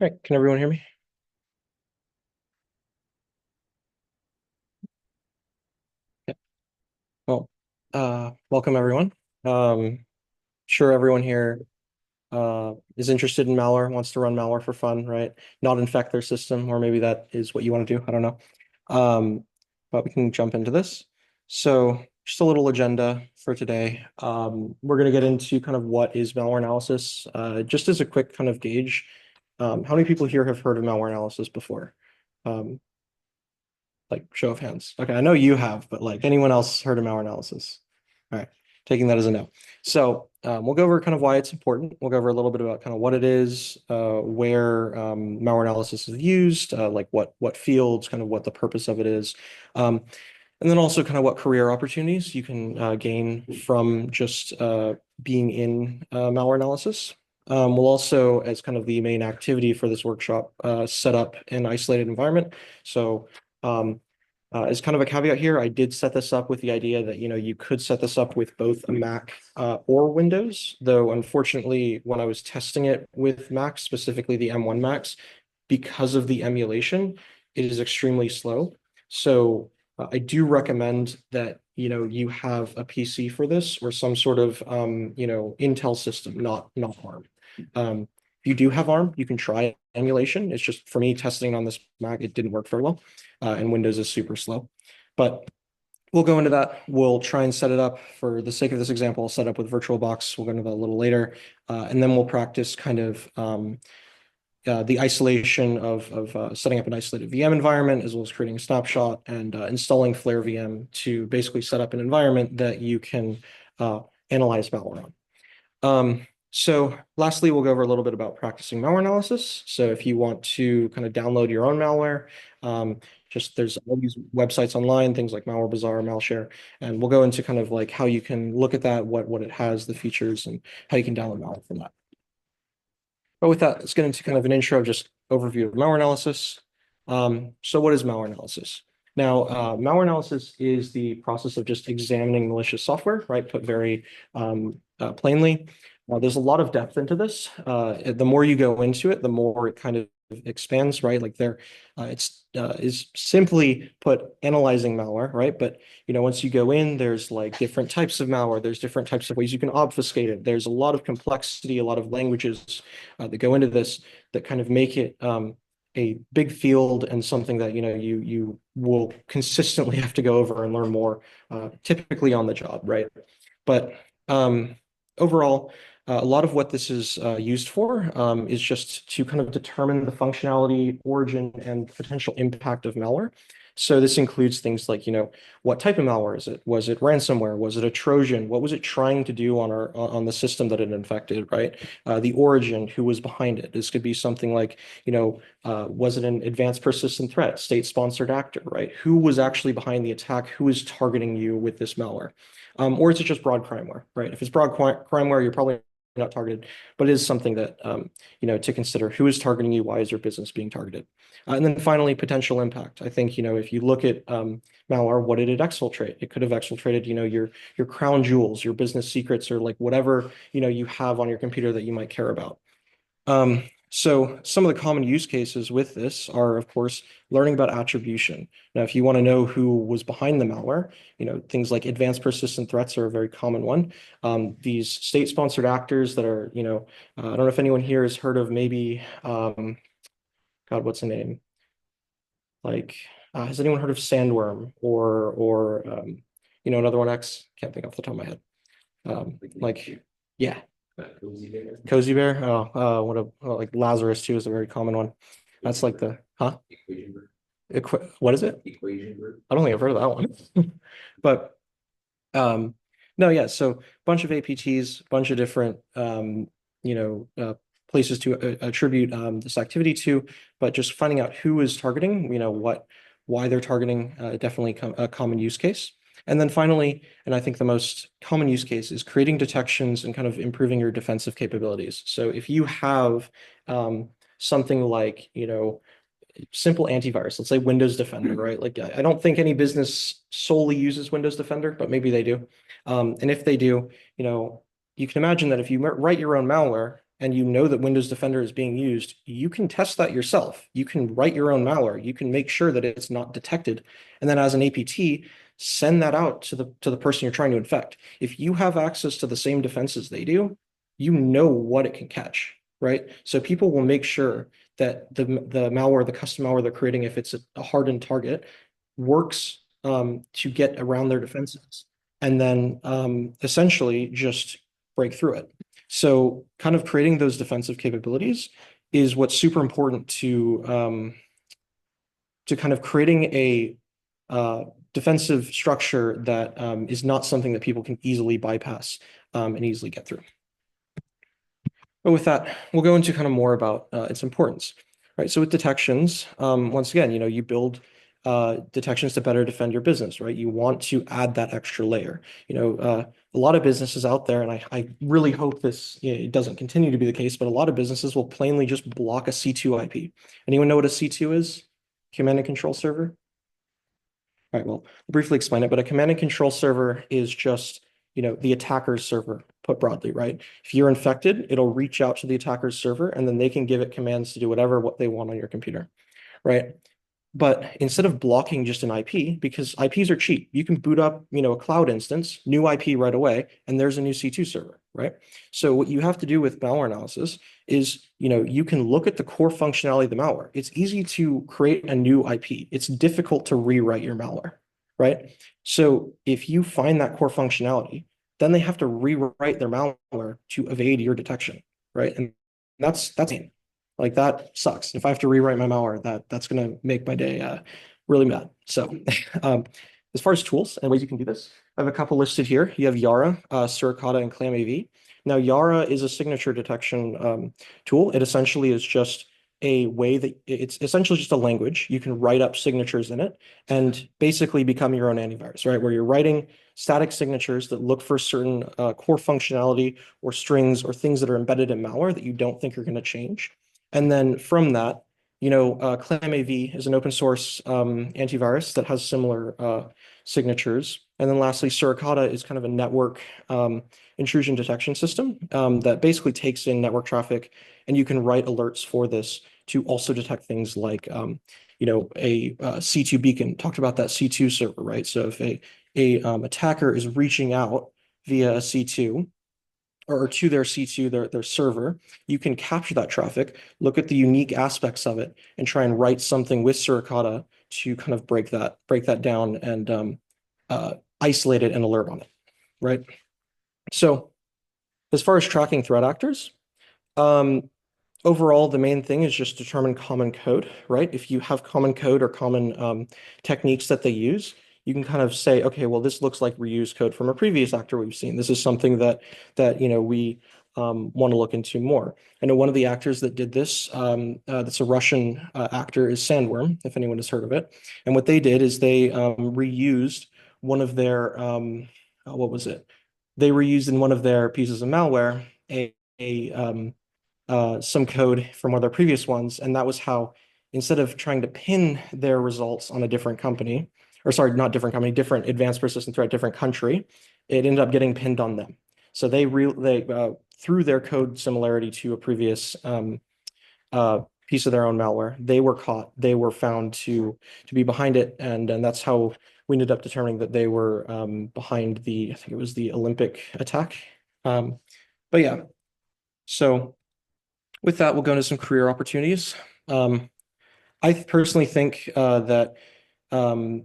All right, can everyone hear me? Yeah. Well, welcome everyone. Sure everyone here is interested in malware, wants to run malware for fun, right? Not infect their system, or maybe that is what you want to do. I don't know. Um, but we can jump into this. So just a little agenda for today. We're going to get into kind of what is malware analysis. Just as a quick kind of gauge, how many people here have heard of malware analysis before? Um, like show of hands. Okay, I know you have, but like anyone else heard of malware analysis? All right, taking that as a no. So we'll go over kind of why it's important. We'll go over a little bit about kind of what it is, where malware analysis is used, like what fields, kind of what the purpose of it is. Um, and then also kind of what career opportunities you can gain from just being in malware analysis. We'll also, as kind of the main activity for this workshop, set up an isolated environment. So as kind of a caveat here, I did set this up with the idea that, you could set this up with both a Mac or Windows, though unfortunately, when I was testing it with Mac, specifically the M1 Macs, because of the emulation, it is extremely slow. So I do recommend that, you have a PC for this or some sort of, Intel system, not ARM. If you do have ARM, you can try emulation. It's just for me testing on this Mac, it didn't work very well, and Windows is super slow. But we'll go into that. We'll try and set it up for the sake of this example. I'll set up with VirtualBox. We'll go into that a little later, and then we'll practice kind of the isolation of setting up an isolated VM environment, as well as creating a snapshot and installing Flare VM to basically set up an environment that you can uh, analyze malware on. So lastly, we'll go over a little bit about practicing malware analysis. So if you want to kind of download your own malware, just there's all these websites online, things like Malware Bazaar, Malshare, and we'll go into kind of like how you can look at that, what it has, the features, and how you can download malware from that. But with that, let's get into kind of an intro, just overview of malware analysis. So what is malware analysis? Now, malware analysis is the process of just examining malicious software, right? Put very plainly. There's a lot of depth into this. The more you go into it, the more it kind of expands, right? Like it's is simply put analyzing malware, right? But once you go in, there's like different types of malware. There's different types of ways you can obfuscate it. There's a lot of complexity, a lot of languages that go into this that kind of make it a big field and something that you will consistently have to go over and learn more, typically on the job, right? But overall, a lot of what this is used for is just to kind of determine the functionality, origin, and potential impact of malware. So this includes things like, what type of malware is it? Was it ransomware? Was it a Trojan? What was it trying to do on the system that it infected, right? The origin, who was behind it? This could be something like, was it an advanced persistent threat, state-sponsored actor, right? Who was actually behind the attack? Who is targeting you with this malware? Or is it just broad crimeware, right? If it's broad crimeware, you're probably not targeted, but it is something that to consider. Who is targeting you? Why is your business being targeted? And then finally, potential impact. I think if you look at malware, what did it exfiltrate? It could have exfiltrated your crown jewels, your business secrets, or like whatever you have on your computer that you might care about. So some of the common use cases with this are, of course, learning about attribution. Now, if you want to know who was behind the malware, things like advanced persistent threats are a very common one. These state-sponsored actors that are, I don't know if anyone here has heard of maybe, God, what's the name? Like, has anyone heard of Sandworm or another one X? Can't think off the top of my head. Like, yeah, Cozy Bear. Oh, like Lazarus too is a very common one. That's like the huh? What is it? I don't think I've heard of that one. But no, yeah. So bunch of APTs, bunch of different you know places to attribute this activity to, but just finding out who is targeting, why they're targeting, definitely a common use case. And then finally, and I think the most common use case is creating detections and kind of improving your defensive capabilities. So if you have something like, simple antivirus, let's say Windows Defender, right? Like I don't think any business solely uses Windows Defender, but maybe they do. And if they do, you can imagine that if you write your own malware, and you know that Windows Defender is being used, you can test that yourself. You can write your own malware. You can make sure that it's not detected. And then as an APT, send that out to the person you're trying to infect. If you have access to the same defenses they do, you know what it can catch, right? So people will make sure that the malware, the custom malware they're creating, if it's a hardened target, works to get around their defenses, and then essentially just break through it. So kind of creating those defensive capabilities is what's super important to kind of creating a defensive structure that is not something that people can easily bypass and easily get through. But with that, we'll go into kind of more about its importance, right? So with detections, once again, you build detections to better defend your business, right? You want to add that extra layer. A lot of businesses out there, and I really hope this it doesn't continue to be the case, but a lot of businesses will plainly just block a C2 IP. Anyone know what a C2 is? Command and control server? All right, well, I'll briefly explain it, but a command and control server is just, the attacker's server, put broadly, right? If you're infected, it'll reach out to the attacker's server, and then they can give it commands to do what they want on your computer, right? But instead of blocking just an IP, because IPs are cheap, you can boot up, a cloud instance, new IP right away, and there's a new C2 server, right? So what you have to do with malware analysis is, you can look at the core functionality of the malware. It's easy to create a new IP. It's difficult to rewrite your malware, right? So if you find that core functionality, then they have to rewrite their malware to evade your detection, right? And that's like that sucks. If I have to rewrite my malware, that's gonna make my day really mad. So um, as far as tools and ways you can do this, I have a couple listed here. You have Yara, Suricata, and ClamAV. Now, Yara is a signature detection tool. It essentially is just a way that it's essentially just a language. You can write up signatures in it and basically become your own antivirus, right? Where you're writing static signatures that look for certain core functionality or strings or things that are embedded in malware that you don't think are going to change. And then from that, ClamAV is an open source antivirus that has similar signatures. And then lastly, Suricata is kind of a network intrusion detection system that basically takes in network traffic, and you can write alerts for this to also detect things like, a C2 beacon. Talked about that C2 server, right? So if a attacker is reaching out via a C2, or to their C2, their server, you can capture that traffic, look at the unique aspects of it, and try and write something with Suricata to kind of break that down and isolate it and alert on it, right? So as far as tracking threat actors, um, overall, the main thing is just determine common code, right? If you have common code or common techniques that they use, you can kind of say, okay, well, this looks like reused code from a previous actor we've seen. This is something that we want to look into more. I know one of the actors that did this, that's a Russian actor, is Sandworm, if anyone has heard of it. And what they did is they reused one of their, what was it? They reused in one of their pieces of malware some code from one of their previous ones, and that was how, instead of trying to pin their results on a different company, or sorry, not different company, different advanced persistent threat, different country, it ended up getting pinned on them. So they through their code similarity to a previous piece of their own malware, they were caught. They were found to be behind it, and that's how we ended up determining that they were behind I think it was the Olympic attack. But yeah, so with that, we'll go into some career opportunities. I personally think that um,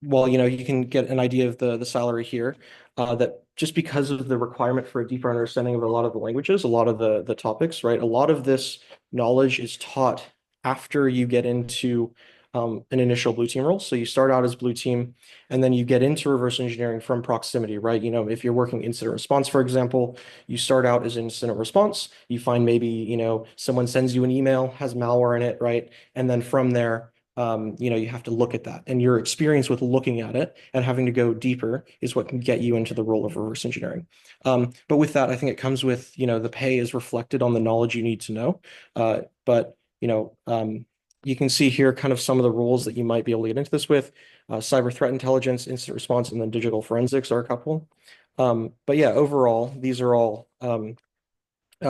well, you can get an idea of the salary here, that just because of the requirement for a deeper understanding of a lot of the languages, a lot of the topics, right? A lot of this knowledge is taught after you get into an initial blue team role. So you start out as blue team, and then you get into reverse engineering from proximity, right? If you're working incident response, for example, you start out as incident response. You find maybe, someone sends you an email, has malware in it, right? And then from there, you have to look at that, and your experience with looking at it and having to go deeper is what can get you into the role of reverse engineering. But with that, I think it comes with, the pay is reflected on the knowledge you need to know. But you can see here kind of some of the roles that you might be able to get into this with. Cyber threat intelligence, incident response, and then digital forensics are a couple. But yeah, overall, these are all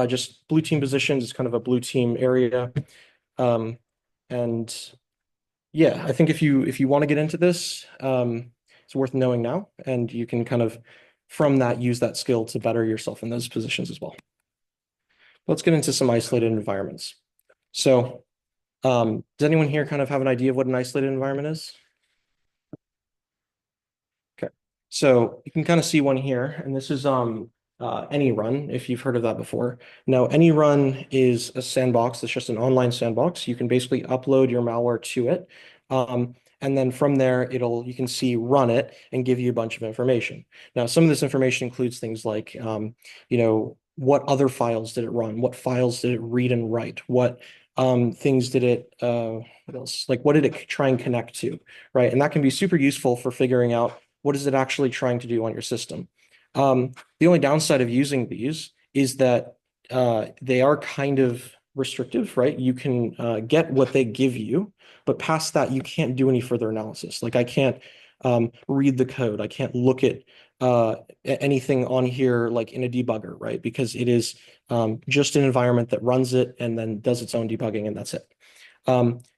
just blue team positions is kind of a blue team area. Um, and yeah, I think if you want to get into this, it's worth knowing now, and you can kind of from that use that skill to better yourself in those positions as well. Let's get into some isolated environments. So, does anyone here kind of have an idea of what an isolated environment is? Okay. So you can kind of see one here, and this is any run, if you've heard of that before. Now, any run is a sandbox. It's just an online sandbox. You can basically upload your malware to it. And then from there, you can see run it and give you a bunch of information. Now, some of this information includes things like, what other files did it run? What files did it read and write? What things did it, what else? Like, what did it try and connect to, right? And that can be super useful for figuring out what is it actually trying to do on your system. The only downside of using these is that they are kind of restrictive, right? You can get what they give you, but past that, you can't do any further analysis. Like I can't read the code. I can't look at anything on here like in a debugger, right? Because it is just an environment that runs it and then does its own debugging, and that's it.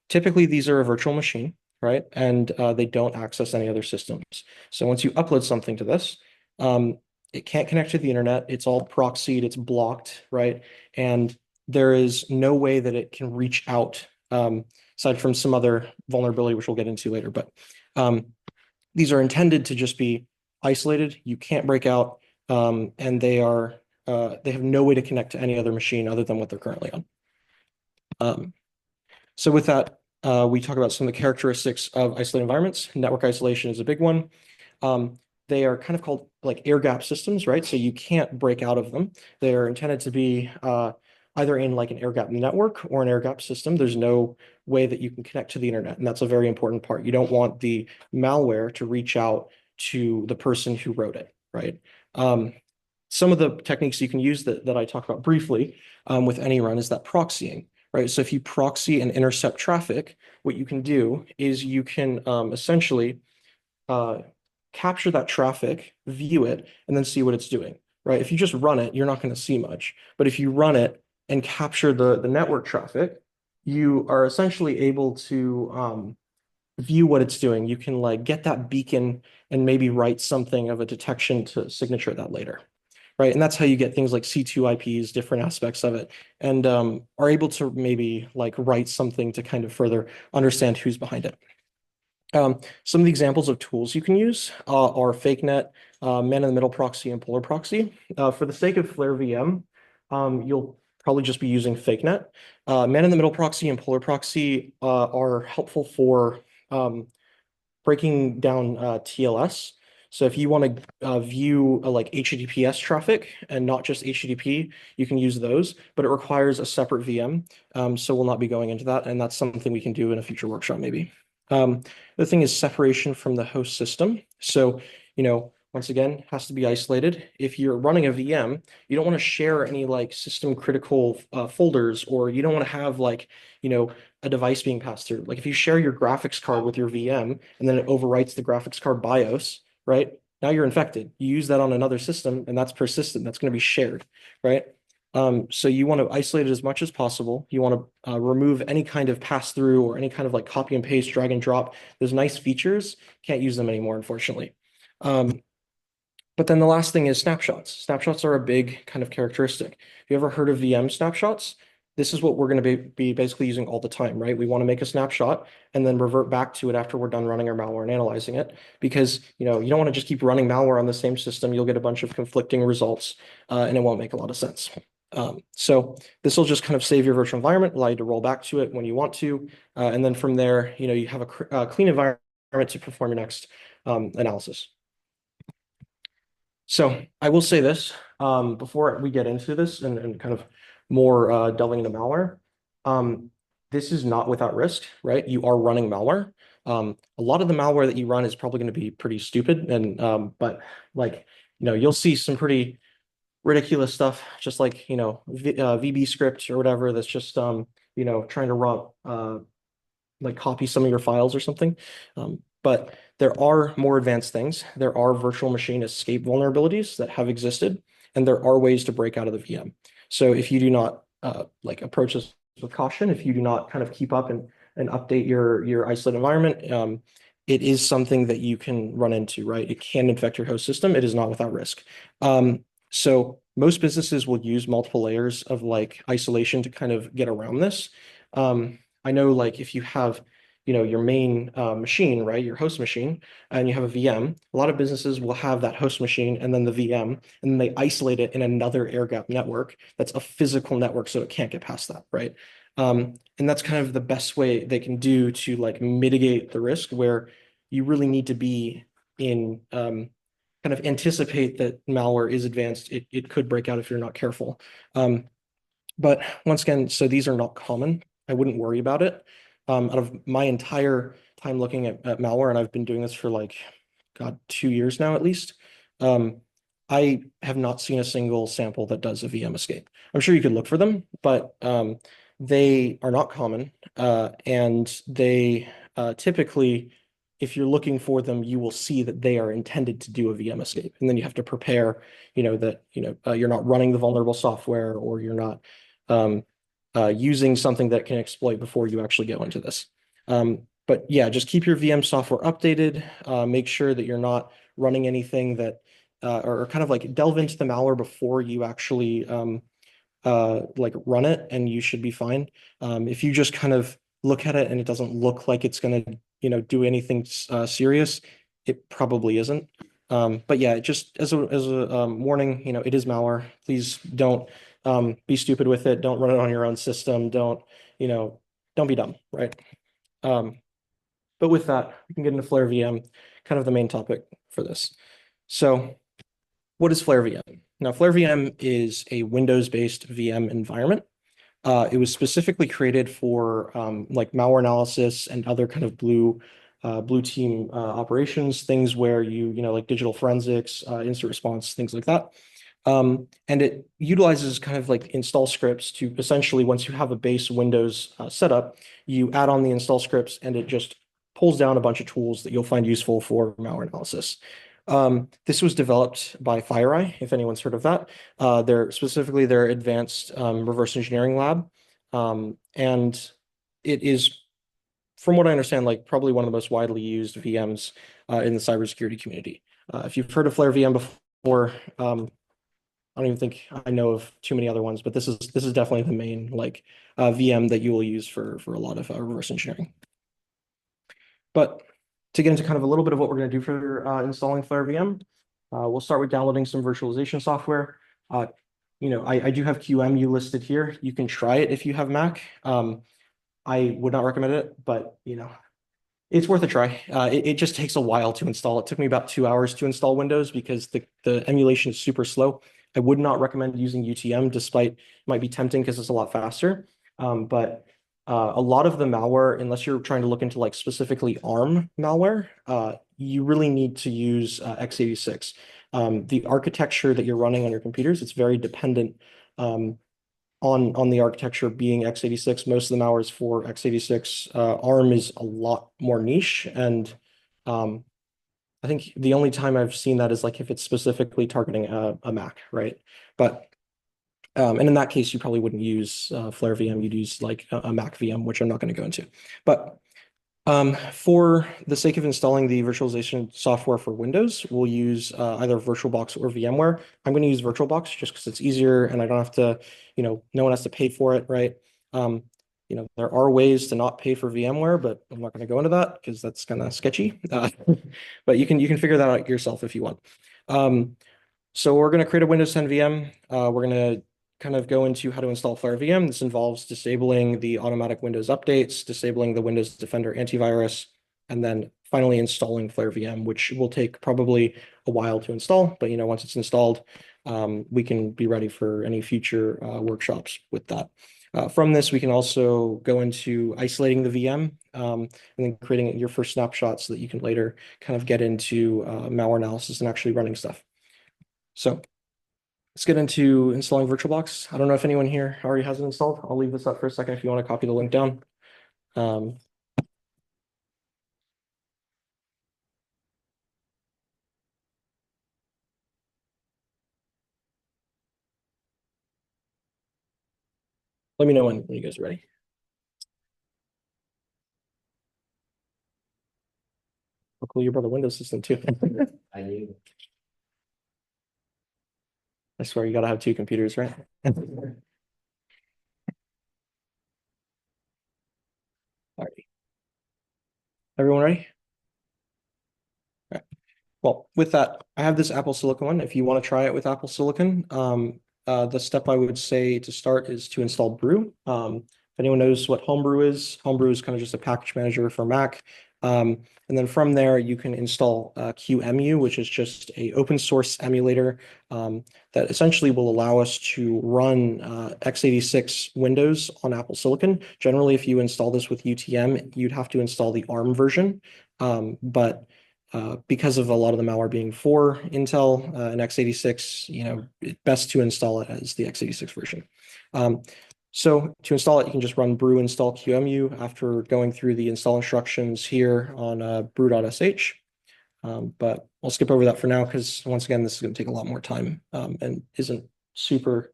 Typically, these are a virtual machine, right? And they don't access any other systems. So once you upload something to this, it can't connect to the internet. It's all proxied, it's blocked, right? And there is no way that it can reach out, aside from some other vulnerability, which we'll get into later. But these are intended to just be isolated. You can't break out, and they have no way to connect to any other machine other than what they're currently on. So with that, we talk about some of the characteristics of isolated environments. Network isolation is a big one. They are kind of called like air gap systems, right? So you can't break out of them. They're intended to be either in like an air gap network or an air gap system. There's no way that you can connect to the internet, and that's a very important part. You don't want the malware to reach out to the person who wrote it, right? Some of the techniques you can use that I talk about briefly with any run is that proxying, right? So if you proxy and intercept traffic, what you can do is you can essentially capture that traffic, view it, and then see what it's doing, right? If you just run it, you're not going to see much. But if you run it and capture the network traffic, you are essentially able to view what it's doing. You can like get that beacon and maybe write something of a detection to signature that later, right? And that's how you get things like C2 IPs, different aspects of it, and are able to maybe like write something to kind of further understand who's behind it. Some of the examples of tools you can use are FakeNet, man-in-the-middle proxy, and polar proxy. For the sake of Flare VM, you'll probably just be using FakeNet. Man-in-the-middle proxy and polar proxy are helpful for breaking down TLS. So if you want to view like HTTPS traffic and not just HTTP, you can use those, but it requires a separate VM. So we'll not be going into that, and that's something we can do in a future workshop maybe. The thing is separation from the host system. So, once again, has to be isolated. If you're running a VM, you don't want to share any like system critical folders, or you don't want to have like, a device being passed through. Like if you share your graphics card with your VM and then it overwrites the graphics card BIOS, right? Now you're infected. You use that on another system and that's persistent. That's going to be shared, right? So you want to isolate it as much as possible. You want to remove any kind of pass through or any kind of like copy and paste, drag and drop. Those nice features, can't use them anymore, unfortunately. But then the last thing is snapshots. Snapshots are a big kind of characteristic. Have you ever heard of VM snapshots? This is what we're going to be basically using all the time, right? We want to make a snapshot and then revert back to it after we're done running our malware and analyzing it, because you don't want to just keep running malware on the same system. You'll get a bunch of conflicting results, and it won't make a lot of sense. So this will just kind of save your virtual environment, allow you to roll back to it when you want to, and then from there, you have a clean environment to perform your next analysis. So I will say this before we get into this and kind of more delving into malware. This is not without risk, right? You are running malware. A lot of the malware that you run is probably going to be pretty stupid, and but like you'll see some pretty ridiculous stuff, just like VB script or whatever that's just trying to run like copy some of your files or something. But there are more advanced things. There are virtual machine escape vulnerabilities that have existed, and there are ways to break out of the VM. So if you do not like approach this with caution, if you do not kind of keep up and update your isolate environment, it is something that you can run into, right? It can infect your host system. It is not without risk. So most businesses will use multiple layers of like isolation to kind of get around this. I know like if you have, your main machine, right, your host machine, and you have a VM, a lot of businesses will have that host machine and then the VM, and then they isolate it in another air gap network that's a physical network, so it can't get past that, right? And that's kind of the best way they can do to like mitigate the risk where you really need to be in kind of anticipate that malware is advanced. It could break out if you're not careful. But once again, so these are not common. I wouldn't worry about it. Out of my entire time looking at malware, and I've been doing this for like, God, 2 years now at least, I have not seen a single sample that does a VM escape. I'm sure you could look for them, but they are not common. And they typically, if you're looking for them, you will see that they are intended to do a VM escape. And then you have to prepare, that, you're not running the vulnerable software or you're not um, using something that can exploit before you actually go into this. But yeah, just keep your VM software updated. Make sure that you're not running anything that, or kind of like delve into the malware before you actually like run it, and you should be fine. If you just kind of look at it and it doesn't look like it's going to, do anything serious, it probably isn't. But yeah, just as a warning, it is malware. Please don't be stupid with it. Don't run it on your own system. You know, don't be dumb, right? Um, but with that, we can get into Flare VM, kind of the main topic for this. So, what is Flare VM? Now, Flare VM is a Windows-based VM environment. It was specifically created for like malware analysis and other kind of blue team operations, things where like digital forensics, incident response, things like that. And it utilizes kind of like install scripts to essentially, once you have a base Windows setup, you add on the install scripts and it just pulls down a bunch of tools that you'll find useful for malware analysis. This was developed by FireEye, if anyone's heard of that. Specifically their advanced reverse engineering lab. And it is, from what I understand, like probably one of the most widely used VMs in the cybersecurity community. If you've heard of Flare VM before, I don't even think I know of too many other ones, but this is definitely the main like VM that you will use for a lot of reverse engineering. But to get into kind of a little bit of what we're going to do for installing Flare VM, we'll start with downloading some virtualization software. Uh, I do have QEMU listed here. You can try it if you have Mac. I would not recommend it, but it's worth a try. It just takes a while to install. It took me about 2 hours to install Windows because the emulation is super slow. I would not recommend using UTM, despite it might be tempting because it's a lot faster. But a lot of the malware, unless you're trying to look into like specifically ARM malware, you really need to use x86. The architecture that you're running on your computers, it's very dependent on the architecture being x86. Most of the malware is for x86. ARM is a lot more niche, and I think the only time I've seen that is like if it's specifically targeting a Mac, right? But and in that case, you probably wouldn't use Flare VM. You'd use like a Mac VM, which I'm not going to go into. But for the sake of installing the virtualization software for Windows, we'll use either VirtualBox or VMware. I'm going to use VirtualBox just because it's easier and I don't have to, no one has to pay for it, right? There are ways to not pay for VMware, but I'm not going to go into that because that's kind of sketchy. But you can figure that out yourself if you want. So we're going to create a Windows 10 VM. We're going to kind of go into how to install Flare VM. This involves disabling the automatic Windows updates, disabling the Windows Defender antivirus, and then finally installing Flare VM, which will take probably a while to install. But once it's installed, we can be ready for any future workshops with that. From this, we can also go into isolating the VM and then creating your first snapshot so that you can later kind of get into malware analysis and actually running stuff. So let's get into installing VirtualBox. I don't know if anyone here already has it installed. I'll leave this up for a second if you want to copy the link down. Um, Let me know when you guys are ready. Oh, cool, you brought a Windows system too. I knew. I swear you gotta have two computers, right? All right. Everyone ready? Well, with that, I have this Apple Silicon one. If you want to try it with Apple Silicon, the step I would say to start is to install Brew. If anyone knows what Homebrew is kind of just a package manager for Mac. And then from there, you can install QEMU, which is just a open source emulator that essentially will allow us to run x86 Windows on Apple Silicon. Generally, if you install this with UTM, you'd have to install the ARM version. But because of a lot of the malware being for Intel and x86, it's best to install it as the x86 version. Um, so to install it, you can just run brew install QEMU after going through the install instructions here on brew.sh. But I'll skip over that for now because once again, this is going to take a lot more time and isn't a super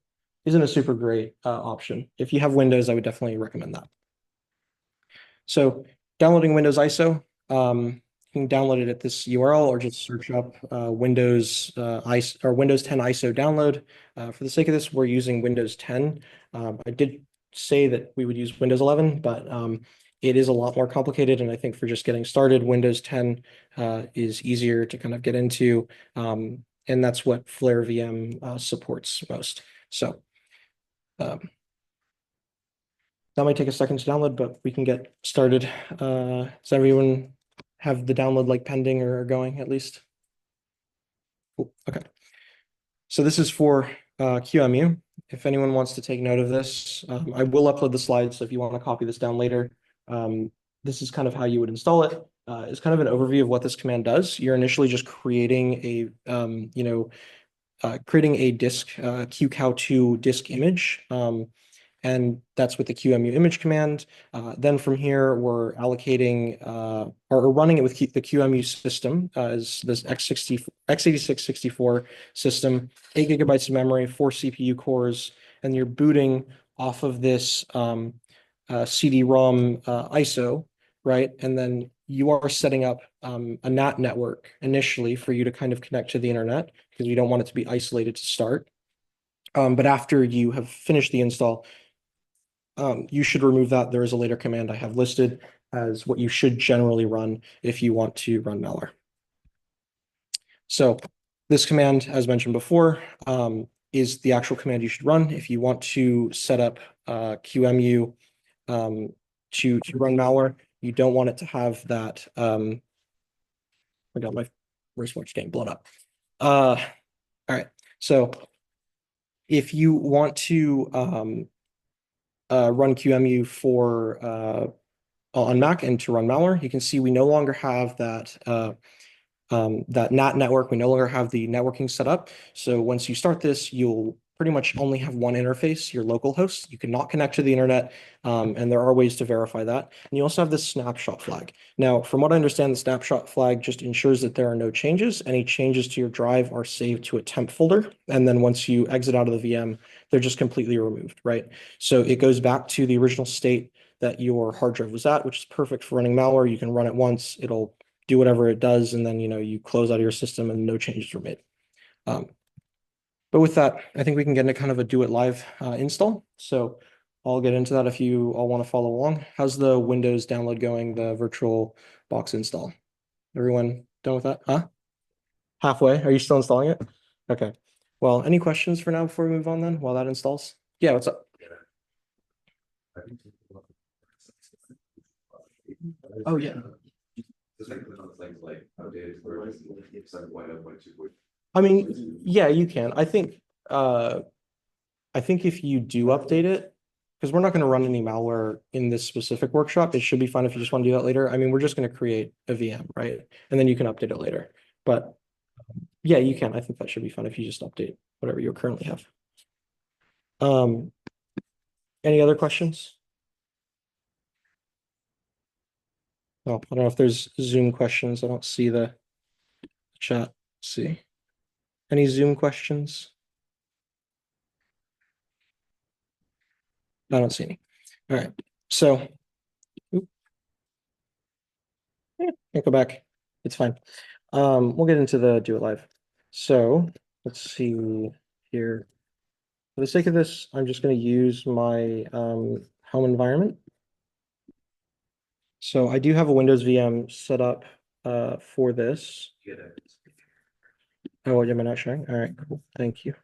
great option. If you have Windows, I would definitely recommend that. So downloading Windows ISO, you can download it at this URL or just search up Windows ISO or Windows 10 ISO download. For the sake of this, we're using Windows 10. I did say that we would use Windows 11, but it is a lot more complicated. And I think for just getting started, Windows 10 is easier to kind of get into. And that's what Flare VM supports most. So um, that might take a second to download, but we can get started. Does everyone have the download like pending or going at least? Cool. Okay. So this is for QEMU. If anyone wants to take note of this, I will upload the slides. So if you want to copy this down later, this is kind of how you would install it. It's kind of an overview of what this command does. You're initially just creating creating a disk, QCOW2 disk image. And that's with the QEMU image command. Then from here, we're allocating or running it with the QEMU system as this x86-64 system, 8 gigabytes of memory, 4 CPU cores, and you're booting off of this CD-ROM ISO, right? And then you are setting up a NAT network initially for you to kind of connect to the internet because you don't want it to be isolated to start. But after you have finished the install, you should remove that. There is a later command I have listed as what you should generally run if you want to run malware. So this command, as mentioned before, is the actual command you should run if you want to set up QEMU to run malware. You don't want it to have that. I got my wristwatch getting blown up. All right. So if you want to run QEMU on Mac and to run malware, you can see we no longer have that NAT network. We no longer have the networking set up. So once you start this, you'll pretty much only have one interface, your local host. You cannot connect to the internet, and there are ways to verify that. And you also have this snapshot flag. Now, from what I understand, the snapshot flag just ensures that there are no changes. Any changes to your drive are saved to a temp folder. And then once you exit out of the VM, they're just completely removed, right? So it goes back to the original state that your hard drive was at, which is perfect for running malware. You can run it once, it'll do whatever it does, and then you close out of your system and no changes were made. But with that, I think we can get into kind of a do it live install. So I'll get into that if you all want to follow along. How's the Windows download going, the virtual box install? Everyone done with that? Huh? Halfway? Are you still installing it? Okay. Well, any questions for now before we move on then while that installs? Yeah, what's up? Oh, yeah. I mean, yeah, you can. I think if you do update it, because we're not going to run any malware in this specific workshop, it should be fine if you just want to do that later. I mean, we're just going to create a VM, right? And then you can update it later. But yeah, you can. I think that should be fun if you just update whatever you currently have. Um, any other questions? Oh, I don't know if there's Zoom questions. I don't see the chat. Let's see. Any Zoom questions? I don't see any. All right. So, oop, can't go back. It's fine. We'll get into the do it live. So let's see here. For the sake of this, I'm just going to use my home environment. So I do have a Windows VM set up for this. Oh, am I not sharing? All right, cool. Thank you.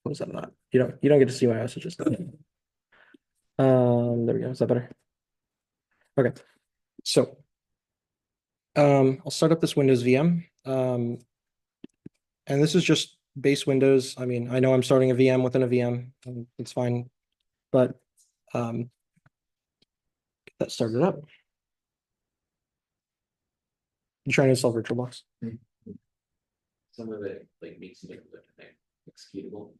Close that out. You don't get to see my messages. There we go. Is that better? Okay. So I'll start up this Windows VM. And this is just base Windows. I mean, I know I'm starting a VM within a VM. It's fine, but get that started up. You trying to install VirtualBox? Some of it like makes it executable.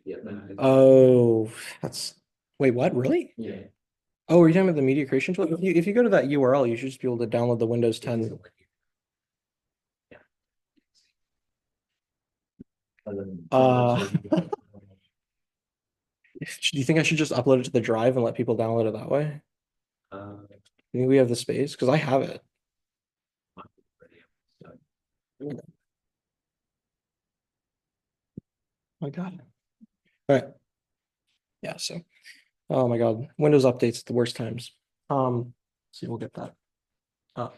Yeah. Oh, that's wait, what? Really? Yeah. Oh, are you talking about the media creation tool? If you go to that URL, you should just be able to download the Windows 10. Uh, do you think I should just upload it to the drive and let people download it that way? You think we have the space? Because I have it. My God. All right. Yeah, so oh my God. Windows updates at the worst times. See, we'll get that. Uh,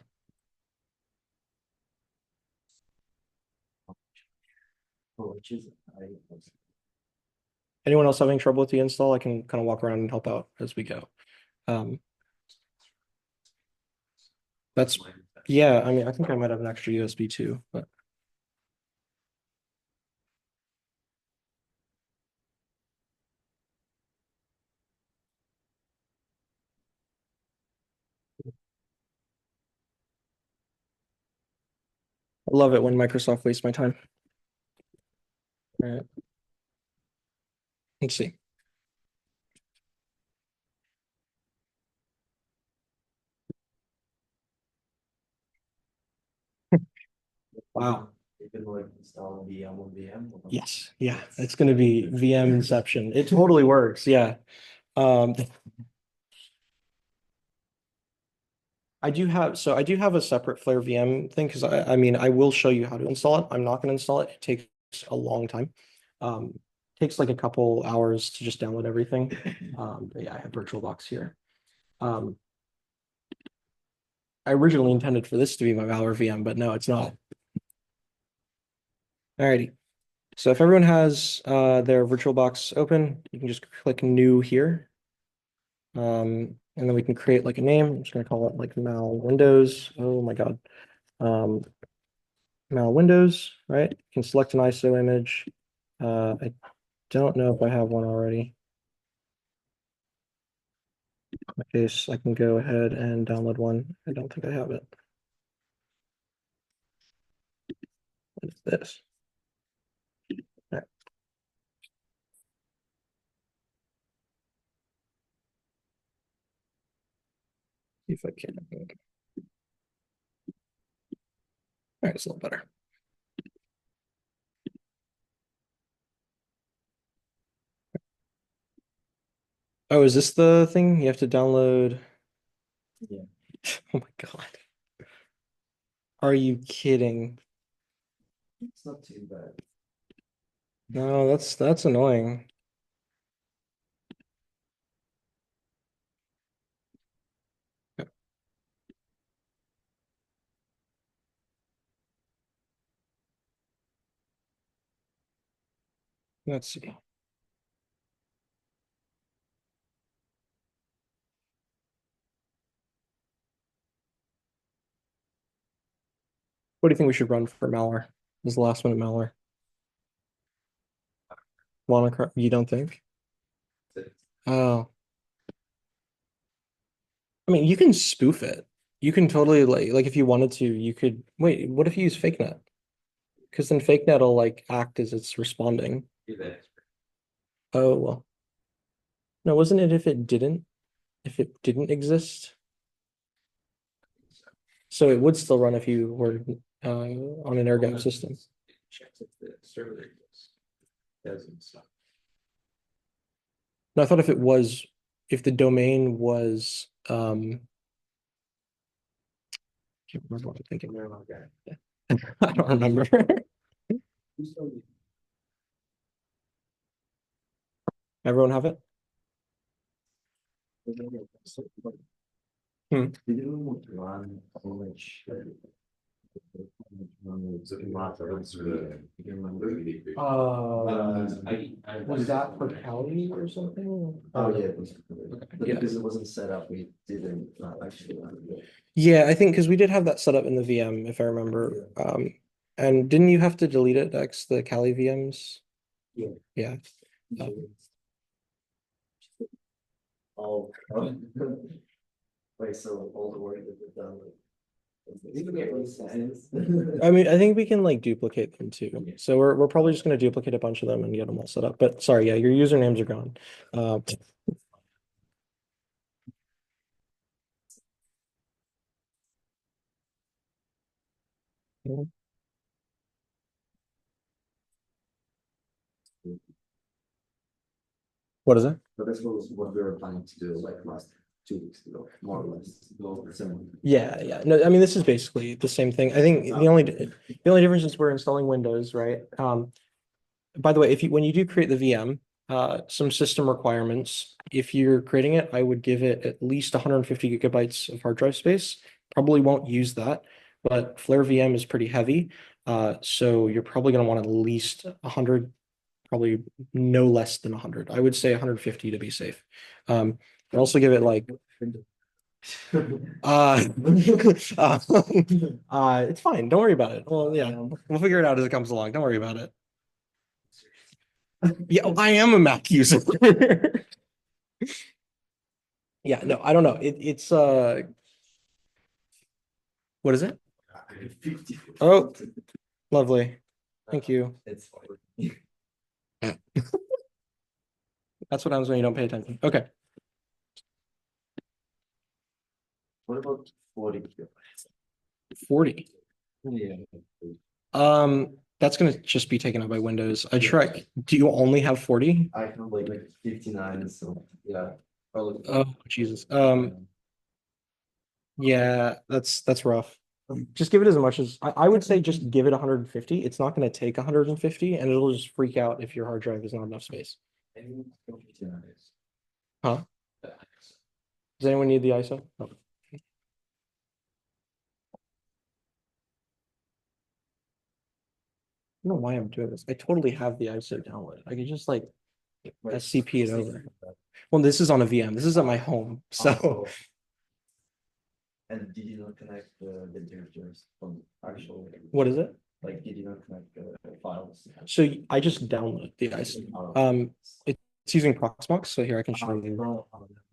Anyone else having trouble with the install? I can kind of walk around and help out as we go. Um, that's yeah, I mean, I think I might have an extra USB too, but I love it when Microsoft wastes my time. All right. Let's see. Wow. Yes, yeah, it's going to be VM inception. It totally works. Yeah. Um, I do have a separate Flare VM thing because I mean, I will show you how to install it. I'm not going to install it. It takes a long time. Takes like a couple hours to just download everything. But yeah, I have VirtualBox here. Um, I originally intended for this to be my Malware VM, but no, it's not. Alrighty. So if everyone has their VirtualBox open, you can just click new here. And then we can create like a name. I'm just going to call it like Mal Windows. Oh my God. Um, Mal Windows, right? You can select an ISO image. I don't know if I have one already. In my case, I can go ahead and download one. I don't think I have it. What is this? All right. See if I can. All right, it's a little better. Oh, is this the thing you have to download? Yeah. Oh my God. Are you kidding? It's not too bad. No, that's annoying. Let's see. What do you think we should run for malware? This is the last minute malware. WannaCry, you don't think? Oh, I mean, you can spoof it. You can totally like if you wanted to, you could wait, what if you use FakeNet? Because then FakeNet will like act as it's responding. Oh, well. No, wasn't it if it didn't exist? So it would still run if you were on an air gap system. Checks if the server exists. Doesn't stop. No, I thought if it was, if the domain was, can't remember what I'm thinking. I don't remember. Everyone have it? Hmm. Was that for Cali or something? Oh, yeah, it was, but Yeah. because it wasn't set up, we didn't actually. Yeah, I think because we did have that set up in the VM, if I remember. And didn't you have to delete it, Dex, the Kali VMs? Yeah. Yeah. All. Wait, so all the work that we've done. You can get resized. I mean, I think we can like duplicate them too. So we're probably just going to duplicate a bunch of them and get them all set up. But sorry, yeah, your usernames are gone. Uh, what is it? So this was what we were planning to do like last 2 weeks ago, more or less. Similar. Yeah, yeah. No, I mean this is basically the same thing. I think the only difference is we're installing Windows, right? By the way, if you when you do create the VM, some system requirements. If you're creating it, I would give it at least 150 gigabytes of hard drive space. Probably won't use that, but Flare VM is pretty heavy. So you're probably going to want at least 100, probably no less than 100. I would say 150 to be safe. And also give it like uh, it's fine. Don't worry about it. Well, yeah, we'll figure it out as it comes along. Don't worry about it. Yeah, I am a Mac user. Yeah, no, I don't know. It's what is it? Oh, lovely. Thank you. It's That's what happens when you don't pay attention. Okay. what about 40? 40. Yeah. That's gonna just be taken up by Windows. I try. Do you only have 40? I have like 59, so yeah. Probably. Oh, Jesus. Yeah, that's rough. Just give it as much as I would say just give it 150. It's not gonna take 150 and it'll just freak out if your hard drive is not enough space. Huh? Does anyone need the ISO? No. I don't know why I'm doing this. I totally have the ISO downloaded. I could just like SCP it over. Well, this is on a VM. This is at my home. So And did you not connect the directors from actual, what is it? like, did you not connect the files? So I just download the ISO. It's using Proxmox. So here I can show you.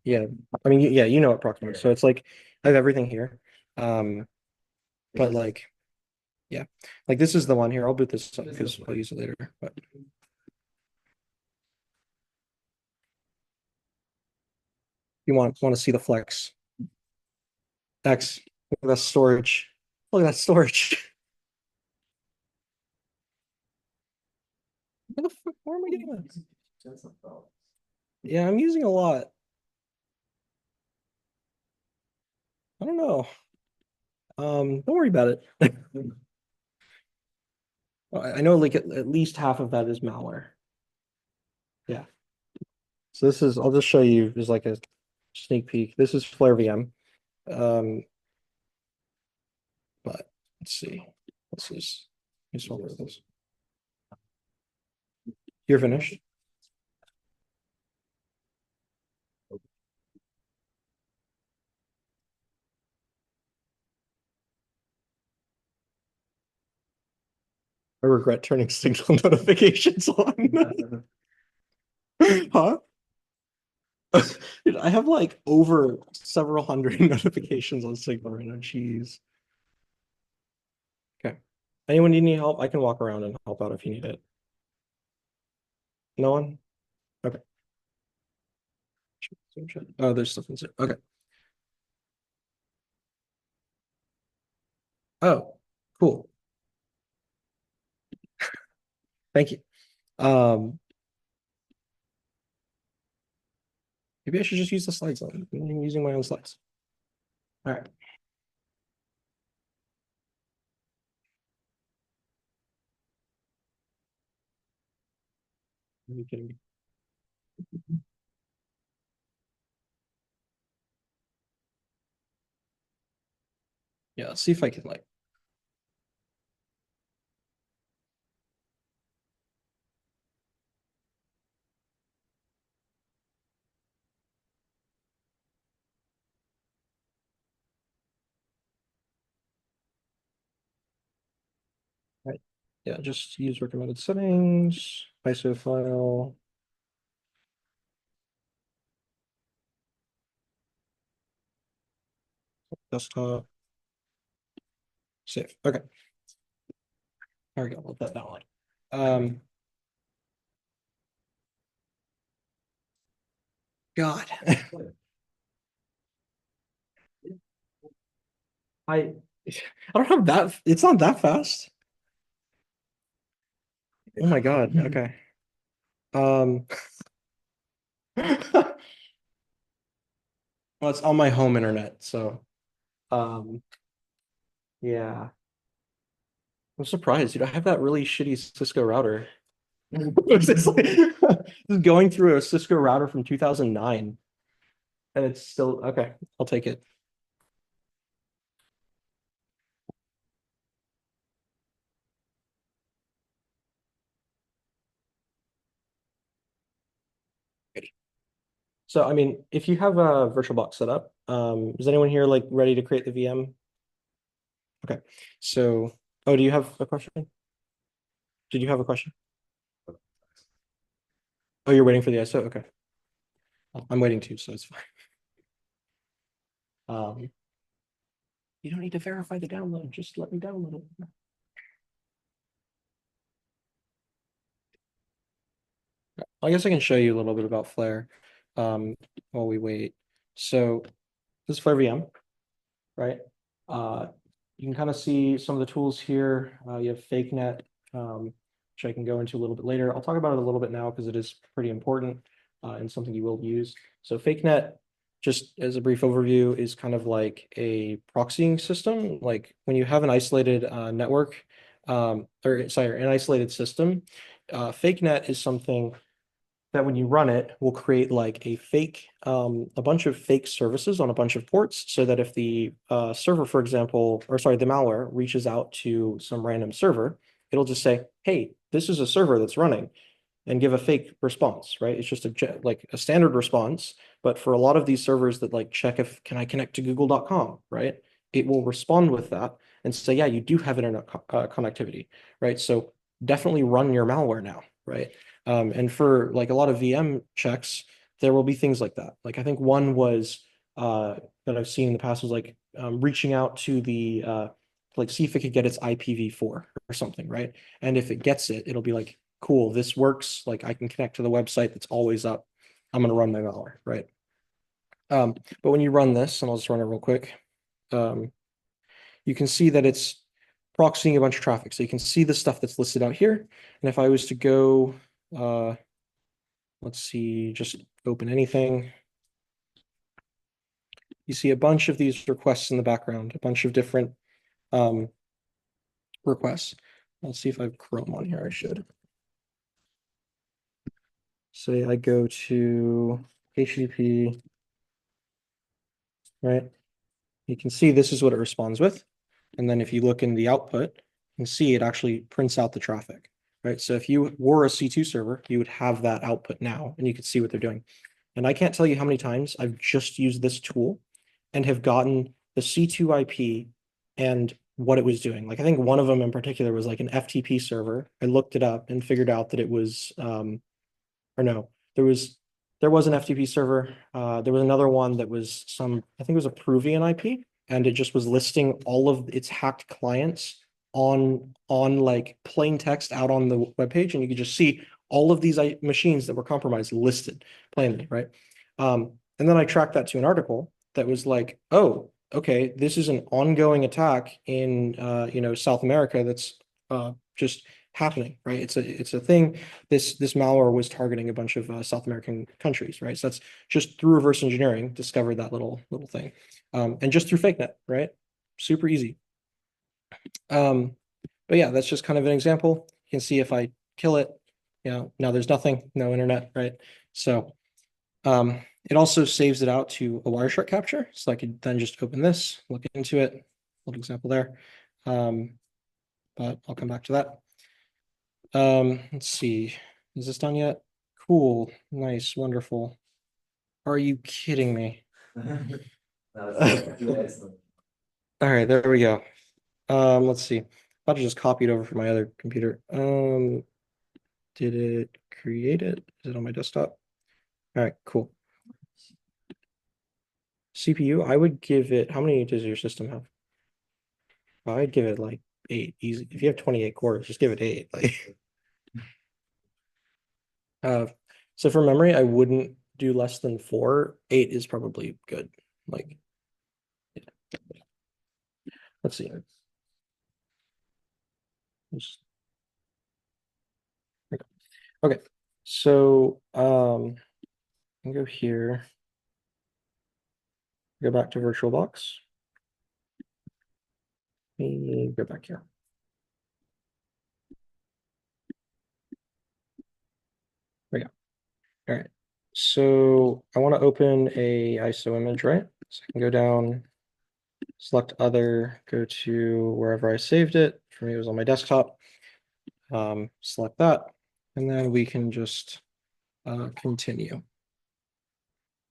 Yeah. I mean, yeah, you know what Proxmox. So it's like I have everything here. Um, but like, yeah, like this is the one here. I'll boot this up because I'll use it later. But you want to see the flex. X. Look at that storage. Look at that storage. Where the fuck? Where am I getting that? Yeah, I'm using a lot. I don't know. Don't worry about it. I know like at least half of that is malware. Yeah. So this is, I'll just show you as like a sneak peek. This is Flare VM. Um, but let's see. This is, let me this. You're finished. I regret turning signal notifications on. Huh? Dude, I have like over several hundred notifications on Signal right now. Jeez. Okay. Anyone need any help? I can walk around and help out if you need it. No one? Okay. Oh, there's stuff inside. Okay. Oh, cool. Thank you. Um, Maybe I should just use the slides then. I'm using my own slides. All right. Are you kidding me? Yeah, let's see if I can like. Right. Yeah, just use recommended settings, ISO file, desktop, save. Okay, there we go. Let that download. God, I I don't have that. It's not that fast. Oh my God. Okay. Um, well, it's on my home internet, so um, yeah. I'm surprised, dude. I have that really shitty Cisco router. It's like this is going through a Cisco router from 2009, and it's still okay. I'll take it. So, I mean, if you have a VirtualBox set up, is anyone here like ready to create the VM? Okay. So, oh, do you have a question? Did you have a question? Oh, you're waiting for the ISO? Okay. I'm waiting too, so it's fine. Um, you don't need to verify the download. Just let me download it. I guess I can show you a little bit about Flare while we wait. So this is Flare VM, right? Uh, you can kind of see some of the tools here. You have FakeNet, which I can go into a little bit later. I'll talk about it a little bit now because it is pretty important and something you will use. So FakeNet, just as a brief overview, is kind of like a proxying system. Like when you have an isolated network, or sorry, an isolated system, FakeNet is something that when you run it will create like a bunch of fake services on a bunch of ports so that if the server, for example, or sorry, the malware reaches out to some random server, it'll just say, hey, this is a server that's running and give a fake response, right? It's just like a standard response, but for a lot of these servers that like check if can I connect to google.com, right? It will respond with that and say, yeah, you do have internet connectivity, right? So definitely run your malware now, right? And for like a lot of VM checks, there will be things like that. Like I think one was that I've seen in the past was like reaching out to the like see if it could get its IPv4 or something, right? And if it gets it, it'll be like, cool, this works. Like I can connect to the website that's always up. I'm going to run my malware, right? But when you run this, and I'll just run it real quick, um, you can see that it's proxying a bunch of traffic. So you can see the stuff that's listed out here. And if I was to go, uh, let's see, just open anything, you see a bunch of these requests in the background, a bunch of different um, requests. Let's see if I have Chrome on here. I should. Say I go to HTTP, right? You can see this is what it responds with. And then if you look in the output, you can see it actually prints out the traffic, right? So if you were a C2 server, you would have that output now and you could see what they're doing. And I can't tell you how many times I've just used this tool and have gotten the C2 IP and what it was doing. Like I think one of them in particular was like an FTP server. I looked it up and figured out that it was or no, there was an FTP server. There was another one that was I think it was a Peruvian IP, and it just was listing all of its hacked clients on like plain text out on the web page, and you could just see all of these machines that were compromised listed plainly, right? And then I tracked that to an article that was like, oh, okay, this is an ongoing attack in South America that's just happening, right? It's a thing. This malware was targeting a bunch of South American countries, right? So that's just through reverse engineering discovered that little thing, and just through fake net, right? Super easy. Um, but yeah, that's just kind of an example. You can see if I kill it, now there's nothing, no internet, right? So it also saves it out to a Wireshark capture. So I could then just open this, look into it, little example there. But I'll come back to that. Let's see. Is this done yet? Cool, nice, wonderful. Are you kidding me? All right, there we go. Let's see. I'll just copy it over from my other computer. Did it create it? Is it on my desktop? All right, cool. CPU, I would give it, how many does your system have? I'd give it like 8 easy. If you have 28 cores, just give it 8. Like, uh, so for memory, I wouldn't do less than 4. 8 is probably good. Like, yeah. Let's see. Just- Okay, so I can go here, go back to VirtualBox. Let go back here. There we go. All right. So I want to open a ISO image, right? So I can go down, select other, go to wherever I saved it. For me, it was on my desktop. Select that, and then we can just continue.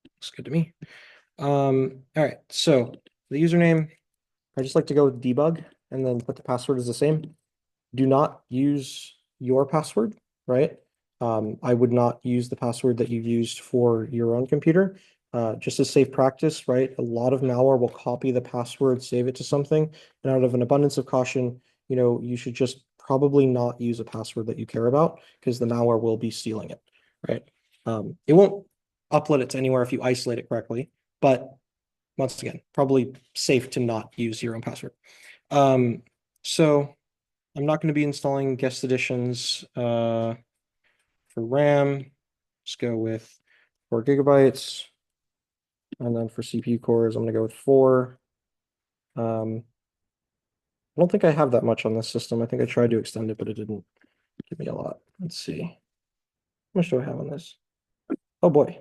Looks good to me. All right, so the username, I just like to go with debug and then put the password as the same. Do not use your password, right? I would not use the password that you used for your own computer. Just as safe practice, right? A lot of malware will copy the password, save it to something, and out of an abundance of caution, you should just probably not use a password that you care about because the malware will be stealing it, right? It won't upload it to anywhere if you isolate it correctly, but once again, probably safe to not use your own password. So I'm not going to be installing guest editions for RAM. Just go with 4 GB. And then for CPU cores, I'm going to go with 4. I don't think I have that much on this system. I think I tried to extend it, but it didn't give me a lot. Let's see. How much do I have on this? Oh boy,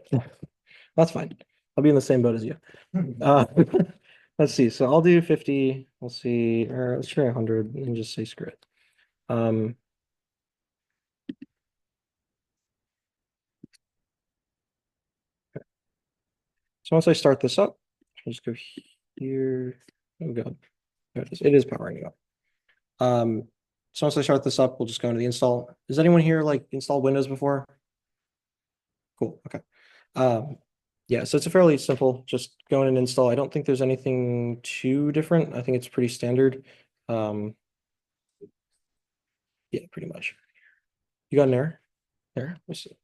that's fine. I'll be in the same boat as you. Uh, let's see. So I'll do 50. We'll see. Or let's try 100 and just say screw it. Um, so once I start this up, I'll just go here. Oh God, there it is. It is powering up. So once I start this up, we'll just go into the install. Does anyone here like install Windows before? Cool. Okay. Um, yeah, so it's a fairly simple, just go in and install. I don't think there's anything too different. I think it's pretty standard. Um, yeah, pretty much. You got an error? There, let's see.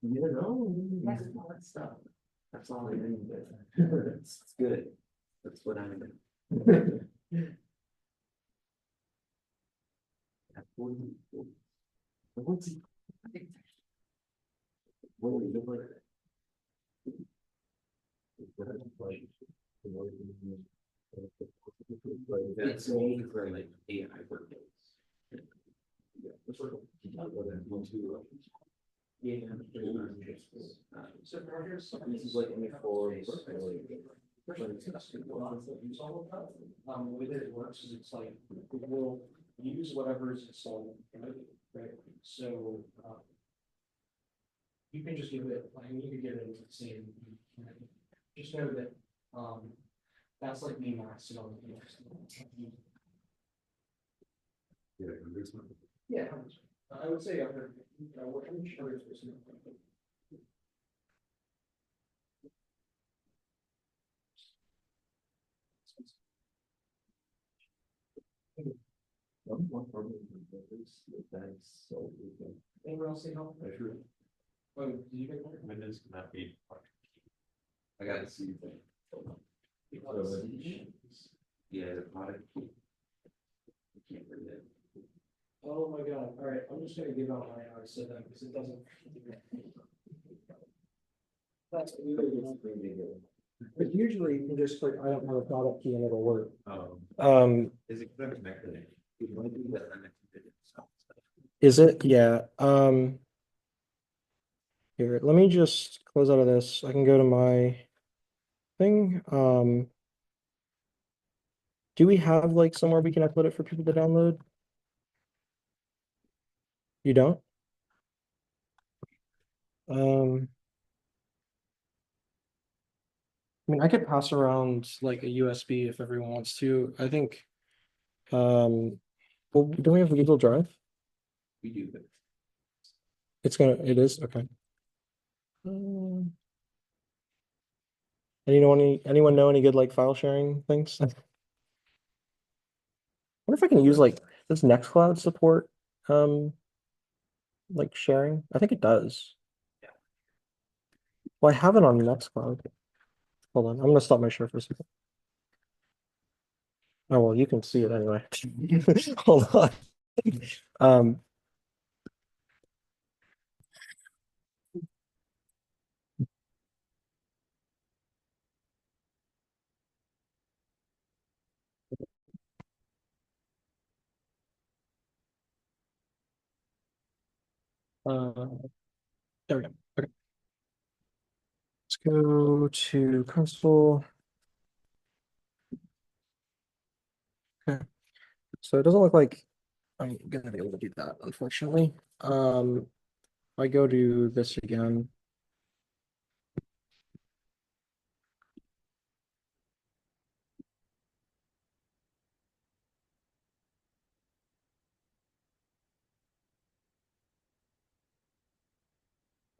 You know, that's all that stuff. That's all I need. It's good. That's what I'm doing. What's he? What do we look like? That's only for like AI workloads. Yeah. Yeah. So this is like only for. With it works is it's like it will use whatever is installed, right? So you can just give it, like, you could give it the same. Just know that, that's like me maxed out. Yeah. Yeah, I would say under, what I'm sure it's. One problem is that's so. Anyone else need help? Sure. Oh, did you get one? Windows cannot be. I gotta see the. Yeah, the product. I can't read it. Oh my god, all right, I'm just gonna give out my hours so then, because it doesn't. That's but usually you can just click, I don't have a product key and it'll work. Is it connected? It might be that unconnected itself. Is it? Yeah, here, let me just close out of this. I can go to my thing. Do we have like somewhere we can upload it for people to download? You don't? I mean, I could pass around like a USB if everyone wants to. I think, well, don't we have Google Drive? We do, but It is, okay. Um, anyone know any good like file sharing things? I wonder if I can use like, does Nextcloud support, um, like sharing? I think it does. Well, I have it on Nextcloud. Hold on, I'm gonna stop my share for a second. Oh, well, you can see it anyway. Hold on. Um, uh, there we go. Okay, let's go to console. Okay, so it doesn't look like I'm gonna be able to do that, unfortunately. If I go to this again.